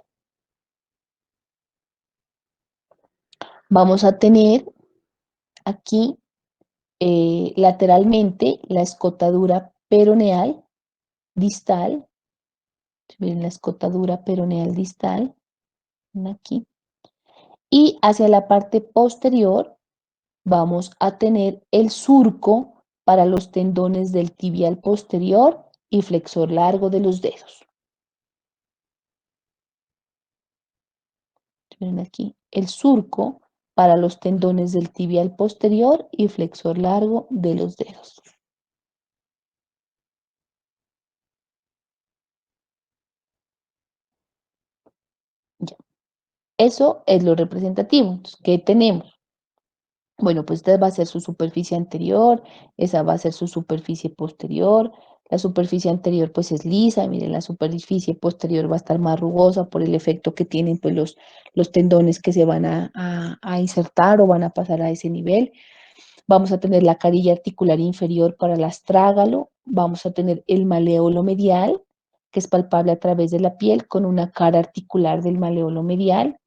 Vamos a tener aquí lateralmente la escotadura peroneal distal. Miren la escotadura peroneal distal. Aquí. Y hacia la parte posterior vamos a tener el surco para los tendones del tibial posterior y flexor largo de los dedos. Miren aquí, el surco para los tendones del tibial posterior y flexor largo de los dedos. Ya. Eso es lo representativo. Entonces, ¿qué tenemos? Bueno, pues esta va a ser su superficie anterior, esa va a ser su superficie posterior. La superficie anterior pues es lisa, miren, la superficie posterior va a estar más rugosa por el efecto que tienen pues los tendones que se van a insertar o van a pasar a ese nivel. Vamos a tener la carilla articular inferior para el astrágalo, vamos a tener el maleolo medial, que es palpable a través de la piel con una cara articular del maleolo medial.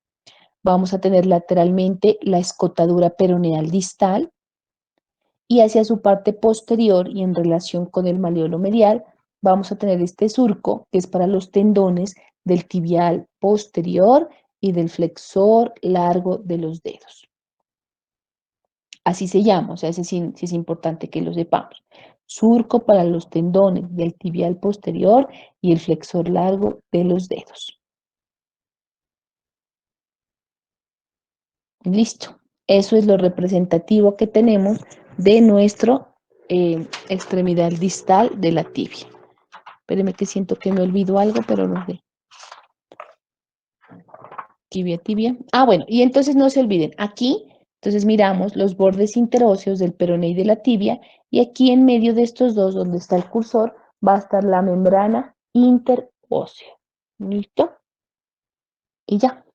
Vamos a tener lateralmente la escotadura peroneal distal y hacia su parte posterior y en relación con el maleolo medial vamos a tener este surco que es para los tendones del tibial posterior y del flexor largo de los dedos. Así se llama, o sea, ese sí es importante que lo sepamos. Surco para los tendones del tibial posterior y el flexor largo de los dedos. Listo. Eso es lo representativo que tenemos de nuestra extremidad distal de la tibia. Espérenme que siento que me olvido algo, pero no sé. Tibia, tibia. Ah, bueno, y entonces no se olviden, aquí, entonces miramos los bordes interóseos del peroné y de la tibia, y aquí en medio de estos dos, donde está el cursor, va a estar la membrana interósea. ¿Listo? Y ya.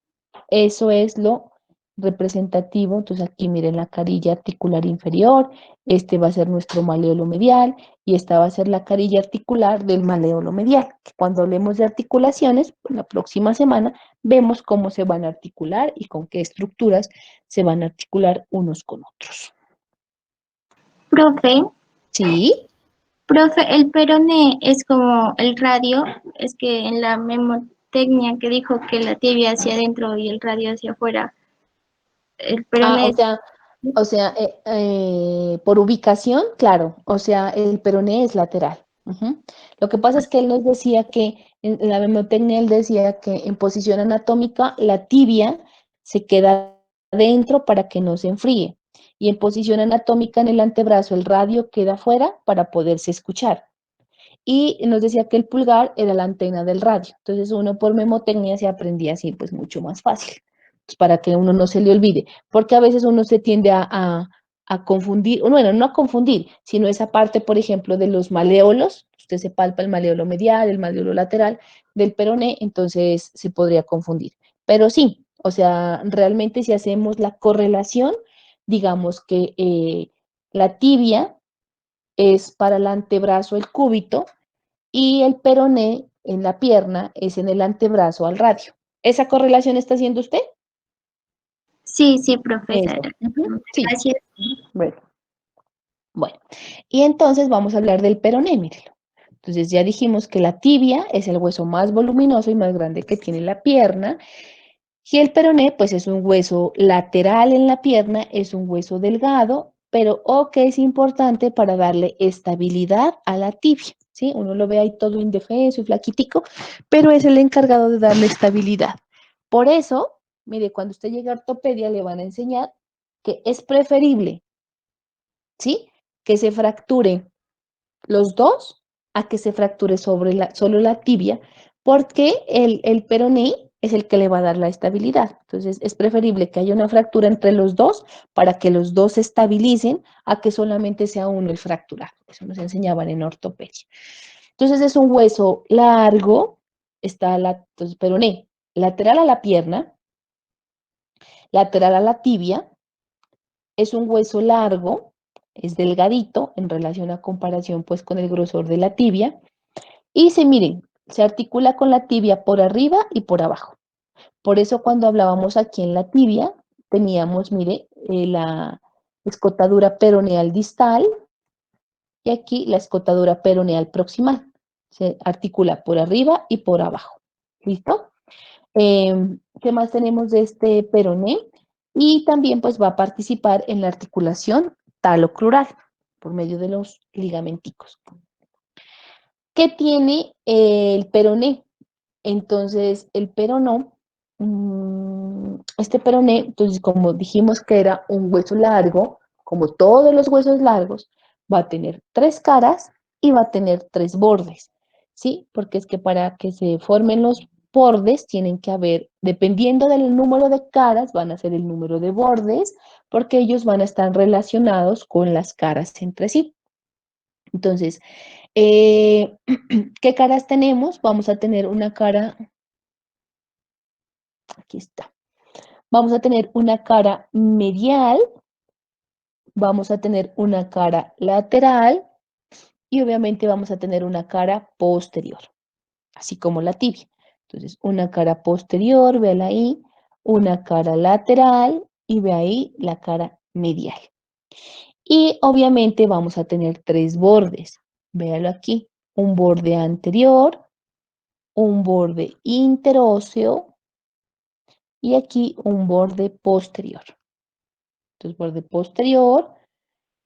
eso es lo representativo. Entonces aquí miren la carilla articular inferior, este va a ser nuestro maléolo medial y esta va a ser la carilla articular del maléolo medial. Cuando hablemos de articulaciones, pues, la próxima semana vemos cómo se van a articular y con qué estructuras se van a articular unos con otros. Profe, ¿Sí? profe, el peroné es como el radio, es que en la memotecnia que dijo que la tibia hacia adentro y el radio hacia afuera, el Ah, peroné es... por ubicación, claro, o sea, el peroné es lateral. Ujú. Lo que pasa es que él nos decía que, en la memotecnia, él decía que en posición anatómica la tibia se queda dentro para que no se enfríe. Y en posición anatómica en el antebrazo el radio queda fuera para poderse escuchar. Y nos decía que el pulgar era la antena del radio. Entonces uno por memotecnia se aprendía así, pues mucho más fácil, pues, para que uno no se le olvide, porque a veces uno se tiende a confundir, bueno, no a confundir, sino esa parte, por ejemplo, de los maleolos, usted se palpa el maleolo medial, el maleolo lateral del peroné, entonces se podría confundir. Pero sí, o sea, realmente si hacemos la correlación, digamos que la tibia es para el antebrazo el cúbito y el peroné en la pierna es en el antebrazo al radio. ¿Esa correlación está haciendo usted? Sí, sí, profesora. Eso. Ujú, sí. Gracias. Bueno, bueno. Y entonces vamos a hablar del peroné, mírelo. Entonces ya dijimos que la tibia es el hueso más voluminoso y más grande que tiene la pierna. Y el peroné, pues es un hueso lateral en la pierna, es un hueso delgado, pero o que es importante para darle estabilidad a la tibia, ¿sí? Uno lo ve ahí todo indefenso y flaquitico, pero es el encargado de darle estabilidad. Por eso, mire, cuando usted llegue a ortopedia le van a enseñar que es preferible, ¿sí? Que se fracture los dos a que se fracture solo la tibia, porque el peroné es el que le va a dar la estabilidad. Entonces, es preferible que haya una fractura entre los dos para que los dos se estabilicen a que solamente sea uno el fracturado. Eso nos enseñaban en ortopedia. Entonces, es un hueso largo, está entonces, peroné, lateral a la pierna, lateral a la tibia, es un hueso largo, es delgadito en relación a comparación pues con el grosor de la tibia. Y miren, se articula con la tibia por arriba y por abajo. Por eso cuando hablábamos aquí en la tibia, teníamos, mire, la escotadura peroneal distal y aquí la escotadura peroneal proximal. Se articula por arriba y por abajo. ¿Listo? ¿Qué más tenemos de este peroné? Y también pues va a participar en la articulación talocrural por medio de los ligamenticos. ¿Qué tiene el peroné? Entonces, el peroné, este peroné, entonces, como dijimos que era un hueso largo, como todos los huesos largos, va a tener tres caras y va a tener tres bordes, ¿sí? Porque es que para que se formen los bordes tienen que haber, dependiendo del número de caras, van a ser el número de bordes, porque ellos van a estar relacionados con las caras entre sí. Entonces, eh, ¿qué caras tenemos? Vamos a tener una cara, aquí está. Vamos a tener una cara medial, vamos a tener una cara lateral y obviamente vamos a tener una cara posterior, así como la tibia. Entonces, una cara posterior, véala ahí, una cara lateral y ve ahí la cara medial. Y obviamente vamos a tener tres bordes. Véalo aquí, un borde anterior, un borde interóseo y aquí un borde posterior. Entonces, borde posterior,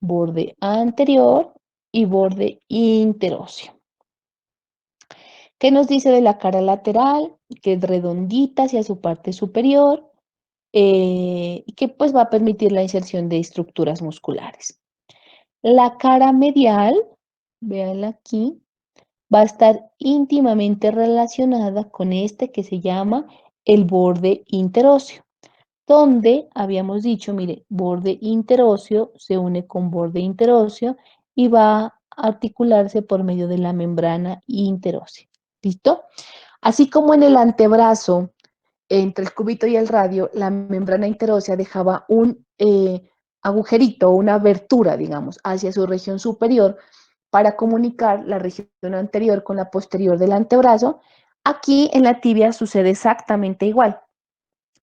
borde anterior y borde interóseo. ¿Qué nos dice de la cara lateral? Que es redondita hacia su parte superior y que pues va a permitir la inserción de estructuras musculares. La cara medial, véanla aquí, va a estar íntimamente relacionada con este que se llama el borde interóseo, donde habíamos dicho, mire, borde interóseo se une con borde interóseo y va a articularse por medio de la membrana interósea. ¿Listo? Así como en el antebrazo entre el cúbito y el radio, la membrana interósea dejaba un agujerito, una abertura, digamos, hacia su región superior para comunicar la región anterior con la posterior del antebrazo. Aquí en la tibia sucede exactamente igual.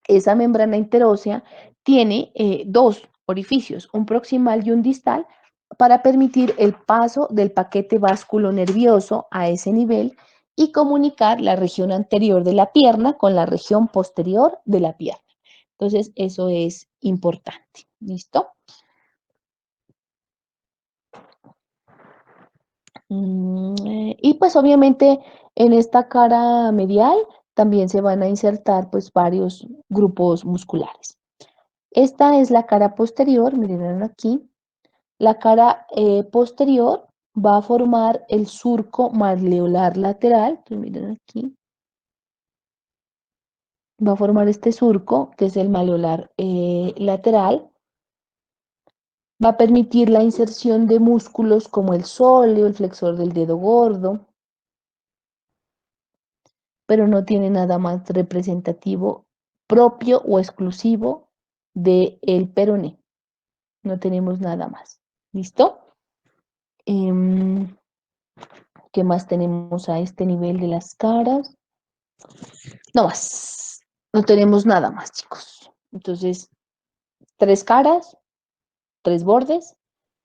Esa membrana interósea tiene dos orificios, un proximal y un distal, para permitir el paso del paquete vasculonervioso a ese nivel y comunicar la región anterior de la pierna con la región posterior de la pierna. Entonces, eso es importante. ¿Listo? Y pues obviamente en esta cara medial también se van a insertar pues varios grupos musculares. Esta es la cara posterior, miren aquí. La cara posterior va a formar el surco malleolar lateral. Entonces, miren aquí. Va a formar este surco, que es el malleolar lateral. Va a permitir la inserción de músculos como el sóleo, el flexor del dedo gordo, pero no tiene nada más representativo propio o exclusivo del peroné. No tenemos nada más. ¿Listo? ¿Qué más tenemos a este nivel de las caras? No más. No tenemos nada más, chicos. Entonces, 3 caras, 3 bordes.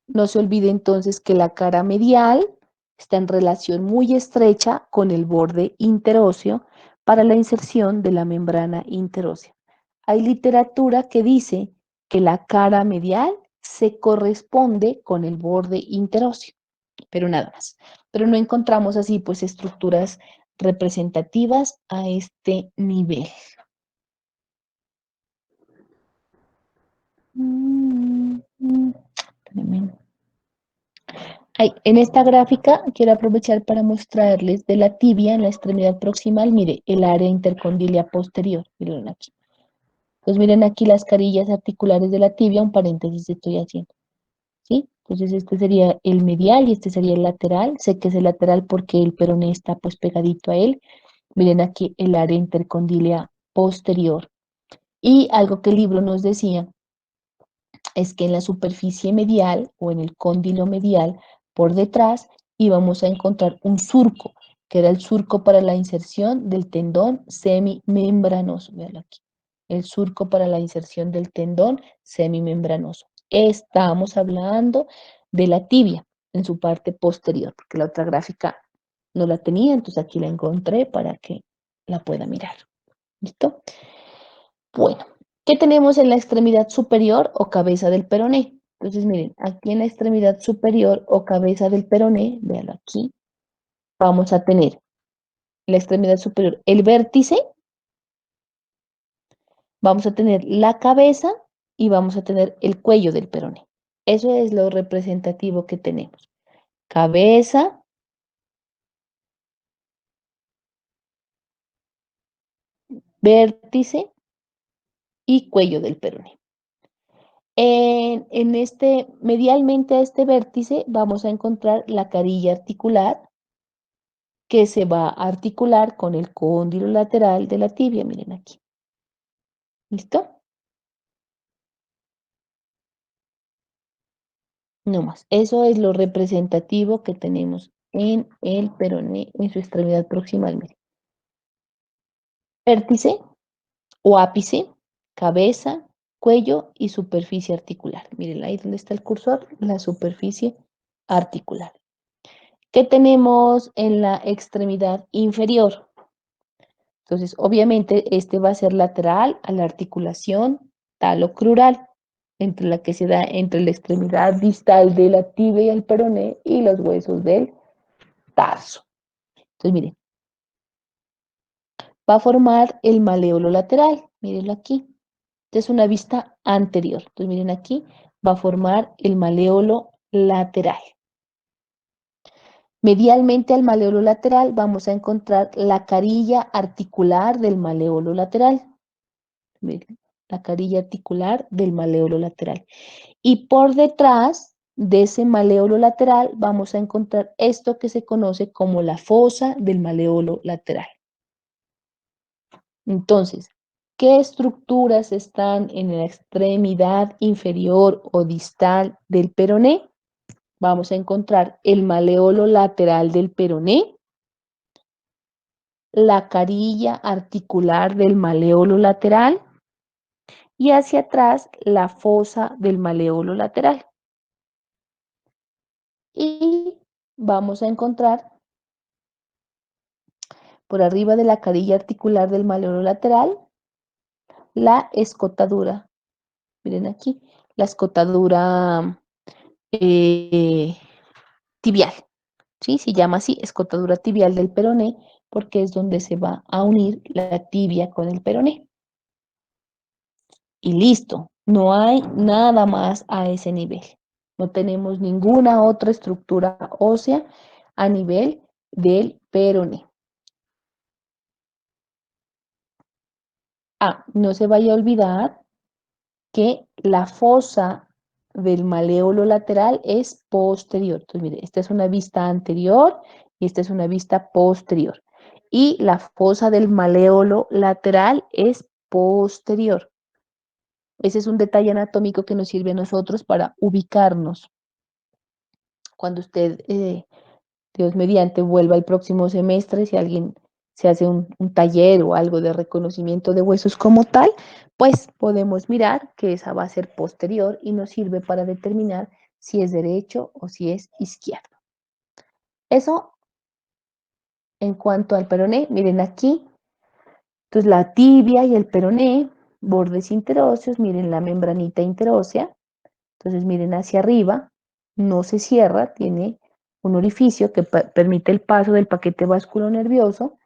No se olvide entonces que la cara medial está en relación muy estrecha con el borde interóseo para la inserción de la membrana interósea. Hay literatura que dice que la cara medial se corresponde con el borde interóseo, pero nada más. Pero no encontramos así pues estructuras representativas a este nivel. En esta gráfica quiero aprovechar para mostrarles de la tibia en la extremidad proximal, mire, el área intercondilia posterior, miren aquí. Pues miren aquí las carillas articulares de la tibia, un paréntesis estoy haciendo, ¿sí? Entonces este sería el medial y este sería el lateral. Sé que es el lateral porque el peroné está pues pegadito a él. Miren aquí el área intercondilia posterior. Y algo que el libro nos decía es que en la superficie medial o en el cóndilo medial por detrás íbamos a encontrar un surco, que era el surco para la inserción del tendón semimembranoso. Veanlo aquí. El surco para la inserción del tendón semimembranoso. Estamos hablando de la tibia en su parte posterior, porque la otra gráfica no la tenía, entonces aquí la encontré para que la pueda mirar. ¿Listo? Bueno, ¿qué tenemos en la extremidad superior o cabeza del peroné? Entonces, miren, aquí en la extremidad superior o cabeza del peroné, véanlo aquí, vamos a tener en la extremidad superior el vértice, vamos a tener la cabeza y vamos a tener el cuello del peroné. Eso es lo representativo que tenemos. Cabeza, vértice y cuello del peroné. Medialmente a este vértice vamos a encontrar la carilla articular, que se va a articular con el cóndilo lateral de la tibia, miren aquí. ¿Listo? No más. Eso es lo representativo que tenemos en el peroné, en su extremidad proximal. Miren. Vértice o ápice, cabeza, cuello y superficie articular. Miren ahí donde está el cursor, la superficie articular. ¿Qué tenemos en la extremidad inferior? Entonces, obviamente, este va a ser lateral a la articulación talocrural, entre la que se da entre la extremidad distal de la tibia y el peroné y los huesos del tarso. Entonces, miren, va a formar el maléolo lateral, mírenlo aquí. Esta es una vista anterior. Entonces, miren aquí, va a formar el maléolo lateral. Medialmente al maléolo lateral vamos a encontrar la carilla articular del maléolo lateral. Miren, la carilla articular del maléolo lateral. Y por detrás de ese maléolo lateral vamos a encontrar esto que se conoce como la fosa del maléolo lateral. Entonces, ¿Qué estructuras están en la extremidad inferior o distal del peroné? Vamos a encontrar el maleolo lateral del peroné, la carilla articular del maleolo lateral y hacia atrás la fosa del maleolo lateral. Y vamos a encontrar por arriba de la carilla articular del maleolo lateral la escotadura. Miren aquí, la escotadura eh, tibial. ¿Sí? Se llama así, escotadura tibial del peroné, porque es donde se va a unir la tibia con el peroné. Y listo, no hay nada más a ese nivel. No tenemos ninguna otra estructura ósea a nivel del peroné. Ah, no se vaya a olvidar que la fosa del maleolo lateral es posterior. Entonces, mire, esta es una vista anterior y esta es una vista posterior. Y la fosa del maleolo lateral es posterior. Ese es un detalle anatómico que nos sirve a nosotros para ubicarnos. Cuando usted, Dios mediante, vuelva el próximo semestre, si alguien se hace un taller o algo de reconocimiento de huesos como tal, pues podemos mirar que esa va a ser posterior y nos sirve para determinar si es derecho o si es izquierdo. Eso en cuanto al peroné, miren aquí, entonces la tibia y el peroné, bordes interóseos, miren la membranita interósea, entonces miren hacia arriba, no se cierra, tiene un orificio que permite el paso del paquete vasculonervioso,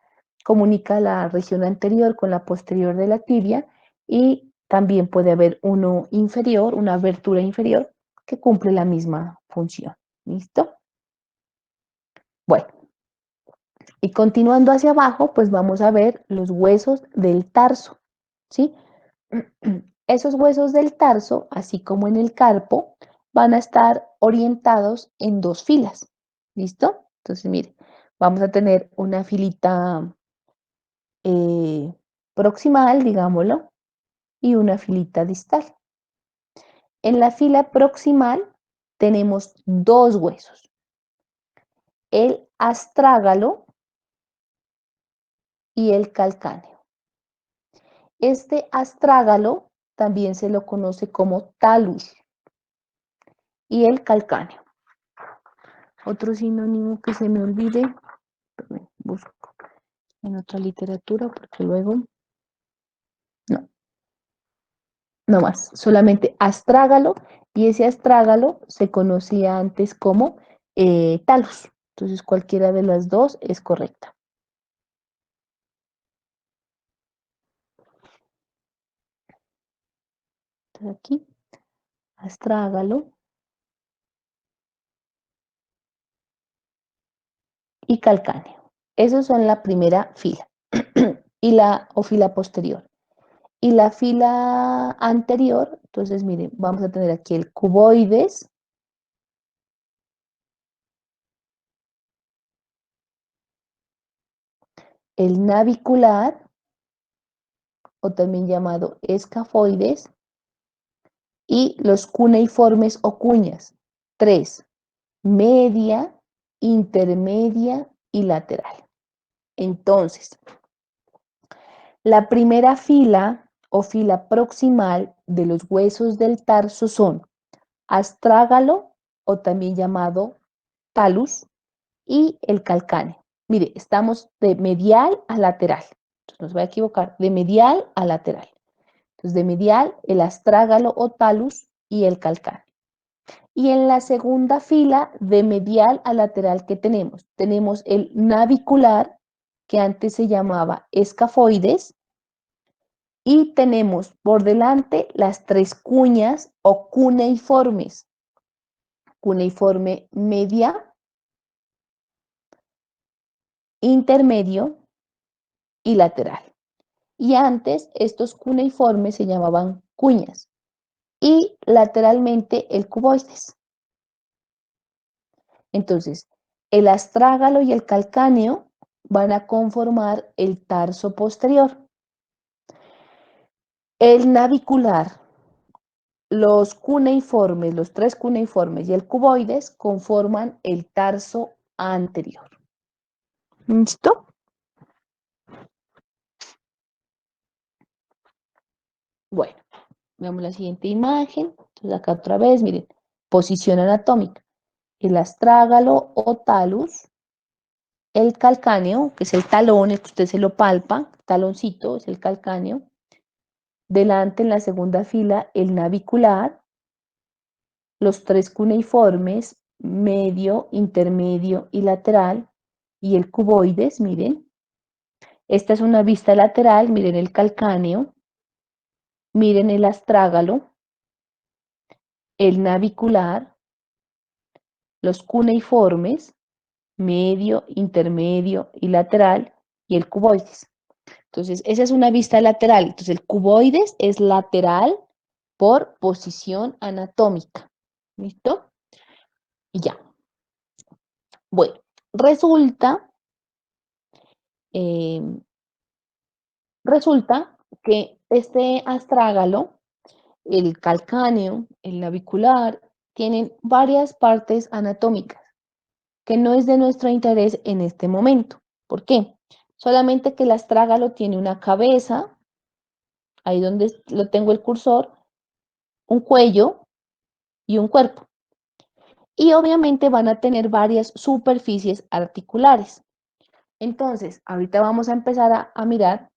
comunica la región anterior con la posterior de la tibia y también puede haber uno inferior, una abertura inferior que cumple la misma función. ¿Listo? Bueno, y continuando hacia abajo, pues vamos a ver los huesos del tarso, ¿sí? Esos huesos del tarso, así como en el carpo, van a estar orientados en dos filas. ¿Listo? Entonces, mire, vamos a tener una filita proximal, digámoslo, y una filita distal. En la fila proximal tenemos dos huesos, el astrágalo y el calcáneo. Este astrágalo también se lo conoce como talus y el calcáneo. Otro sinónimo que se me olvide, busco en otra literatura porque luego, no, no más, solamente astrágalo y ese astrágalo se conocía antes como talus. Entonces cualquiera de las dos es correcta. Entonces aquí, astrágalo y calcáneo. Esos son la primera fila y la o fila posterior. Y la fila anterior, entonces miren, vamos a tener aquí el cuboides, el navicular, o también llamado escafoides, y los cuneiformes o cuñas. Tres, media, intermedia y lateral. Entonces, la primera fila o fila proximal de los huesos del tarso son astrágalo o también llamado talus y el calcáneo. Mire, estamos de medial a lateral. Entonces, no se va a equivocar, de medial a lateral. Entonces, de medial, el astrágalo o talus y el calcáneo. Y en la segunda fila, de medial a lateral, ¿qué tenemos? Tenemos el navicular, que antes se llamaba escafoides, y tenemos por delante las tres cuñas o cuneiformes. Cuneiforme media, intermedio y lateral. Y antes estos cuneiformes se llamaban cuñas y lateralmente el cuboides. Entonces, el astrágalo y el calcáneo van a conformar el tarso posterior. El navicular, los cuneiformes, los tres cuneiformes y el cuboides conforman el tarso anterior. ¿Listo? Bueno, veamos la siguiente imagen. Entonces acá otra vez, miren, posición anatómica. El astrágalo o talus, el calcáneo, que es el talón, el que usted se lo palpa, taloncito, es el calcáneo. Delante en la segunda fila, el navicular, los tres cuneiformes, medio, intermedio y lateral, y el cuboides, miren. Esta es una vista lateral, miren el calcáneo, miren el astrágalo, el navicular, los cuneiformes, medio, intermedio y lateral, y el cuboides. Entonces, esa es una vista lateral. Entonces, el cuboides es lateral por posición anatómica. ¿Listo? Y ya. Bueno, resulta, eh, resulta que este astrágalo, el calcáneo, el navicular, tienen varias partes anatómicas que no es de nuestro interés en este momento. ¿Por qué? Solamente que el astrágalo tiene una cabeza, ahí donde lo tengo el cursor, un cuello y un cuerpo. Y obviamente van a tener varias superficies articulares. Entonces, ahorita vamos a empezar a mirar,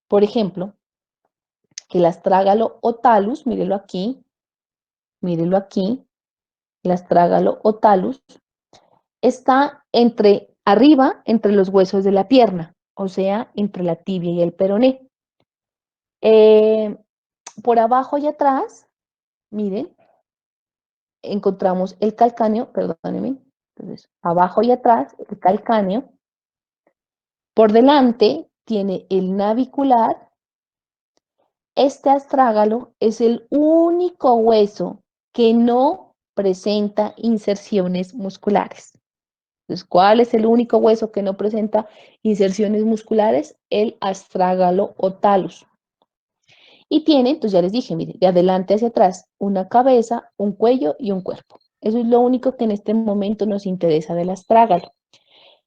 por ejemplo, que el astrágalo o talus, mírelo aquí, el astrágalo o talus, está arriba, entre los huesos de la pierna, o sea, entre la tibia y el peroné. Por abajo y atrás, miren, encontramos el calcáneo, perdónenme, entonces, abajo y atrás, el calcáneo. Por delante tiene el navicular. Este astrágalo es el único hueso que no presenta inserciones musculares. Entonces, ¿cuál es el único hueso que no presenta inserciones musculares? El astrágalo o talus. Y tiene, entonces ya les dije, mire, de adelante hacia atrás, una cabeza, un cuello y un cuerpo. Eso es lo único que en este momento nos interesa del astrágalo.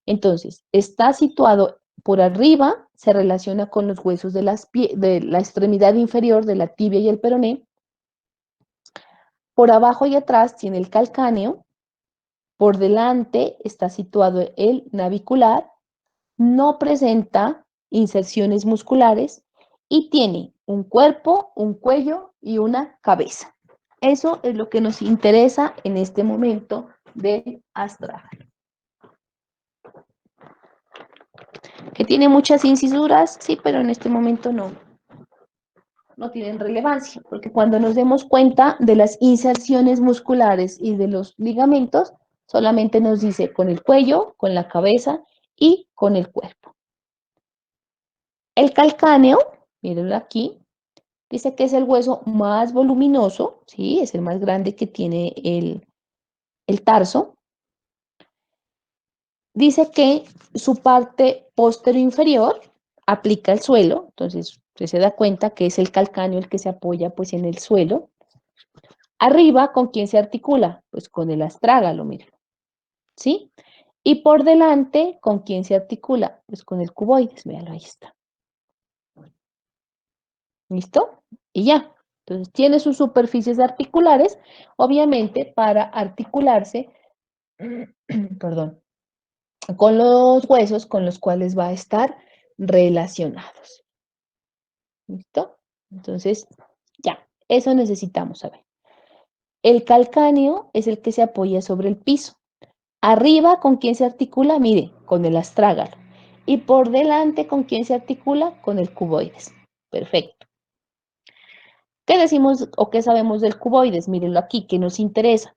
Entonces, está situado por arriba, se relaciona con los huesos de la extremidad inferior de la tibia y el peroné. Por abajo y atrás tiene el calcáneo. Por delante está situado el navicular. No presenta inserciones musculares y tiene un cuerpo, un cuello y una cabeza. Eso es lo que nos interesa en este momento del astrágalo. ¿Que tiene muchas incisuras? Sí, pero en este momento no tienen relevancia, porque cuando nos demos cuenta de las inserciones musculares y de los ligamentos, solamente nos dice con el cuello, con la cabeza y con el cuerpo. El calcáneo, mírenlo aquí, dice que es el hueso más voluminoso, ¿sí? Es el más grande que tiene el tarso. Dice que su parte posterior inferior aplica el suelo, entonces usted se da cuenta que es el calcáneo el que se apoya pues en el suelo. Arriba, ¿con quién se articula? Pues con el astrágalo, miren, ¿sí? Y por delante, ¿con quién se articula? Pues con el cuboides, véanlo, ahí está. ¿Listo? Y ya. Entonces, tiene sus superficies articulares, obviamente, para articularse, perdón, con los huesos con los cuales va a estar relacionados. ¿Listo? Entonces, ya, eso necesitamos saber. El calcáneo es el que se apoya sobre el piso. Arriba, ¿con quién se articula? Mire, con el astrágalo. Y por delante, ¿con quién se articula? Con el cuboides. Perfecto. ¿Qué decimos o qué sabemos del cuboides? Mírenlo aquí, que nos interesa.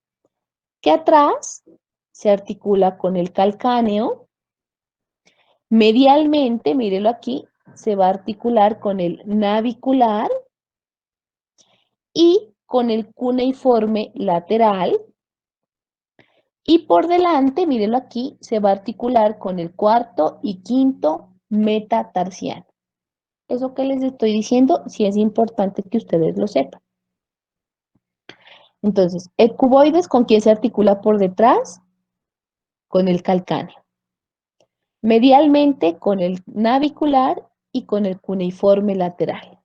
Que atrás se articula con el calcáneo. Medialmente, mírenlo aquí, se va a articular con el navicular y con el cuneiforme lateral. Y por delante, mírenlo aquí, se va a articular con el cuarto y quinto metatarsiano. Eso que les estoy diciendo sí es importante que ustedes lo sepan. Entonces, el cuboides, ¿con quién se articula por detrás? Con el calcáneo. Medialmente con el navicular y con el cuneiforme lateral.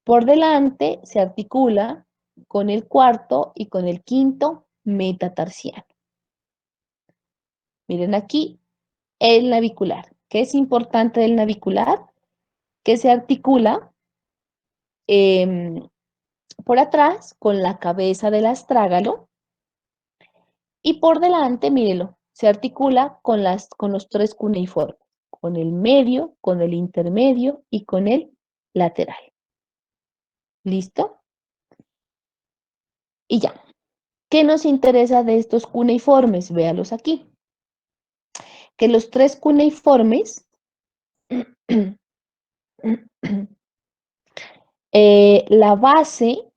Por delante se articula con el cuarto y con el quinto metatarsiano. Miren aquí el navicular. ¿Qué es importante del navicular? Que se articula por atrás con la cabeza del astrágalo y por delante, mírenlo, se articula con los tres cuneiformes, con el medio, con el intermedio y con el lateral. ¿Listo? Y ya. ¿Qué nos interesa de estos cuneiformes? Véalos aquí. Que los tres cuneiformes la base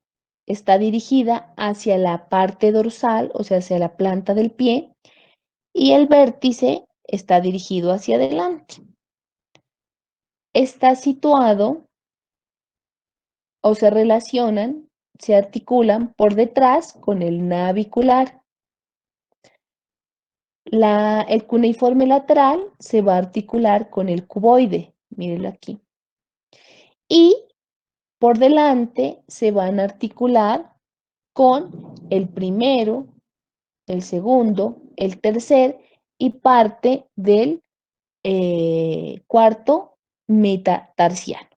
está dirigida hacia la parte dorsal, o sea, hacia la planta del pie, y el vértice está dirigido hacia adelante. Está situado o se relacionan, se articulan por detrás con el navicular. El cuneiforme lateral se va a articular con el cuboide, mírenlo aquí. Y por delante se van a articular con el primero, el segundo, el tercer y parte del cuarto metatarsiano.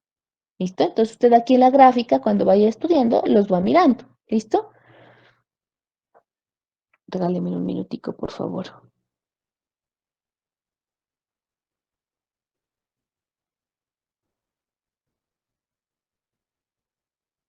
¿Listo? Entonces usted aquí en la gráfica, cuando vaya estudiando, los va mirando. ¿Listo? Regáleme un minutico, por favor.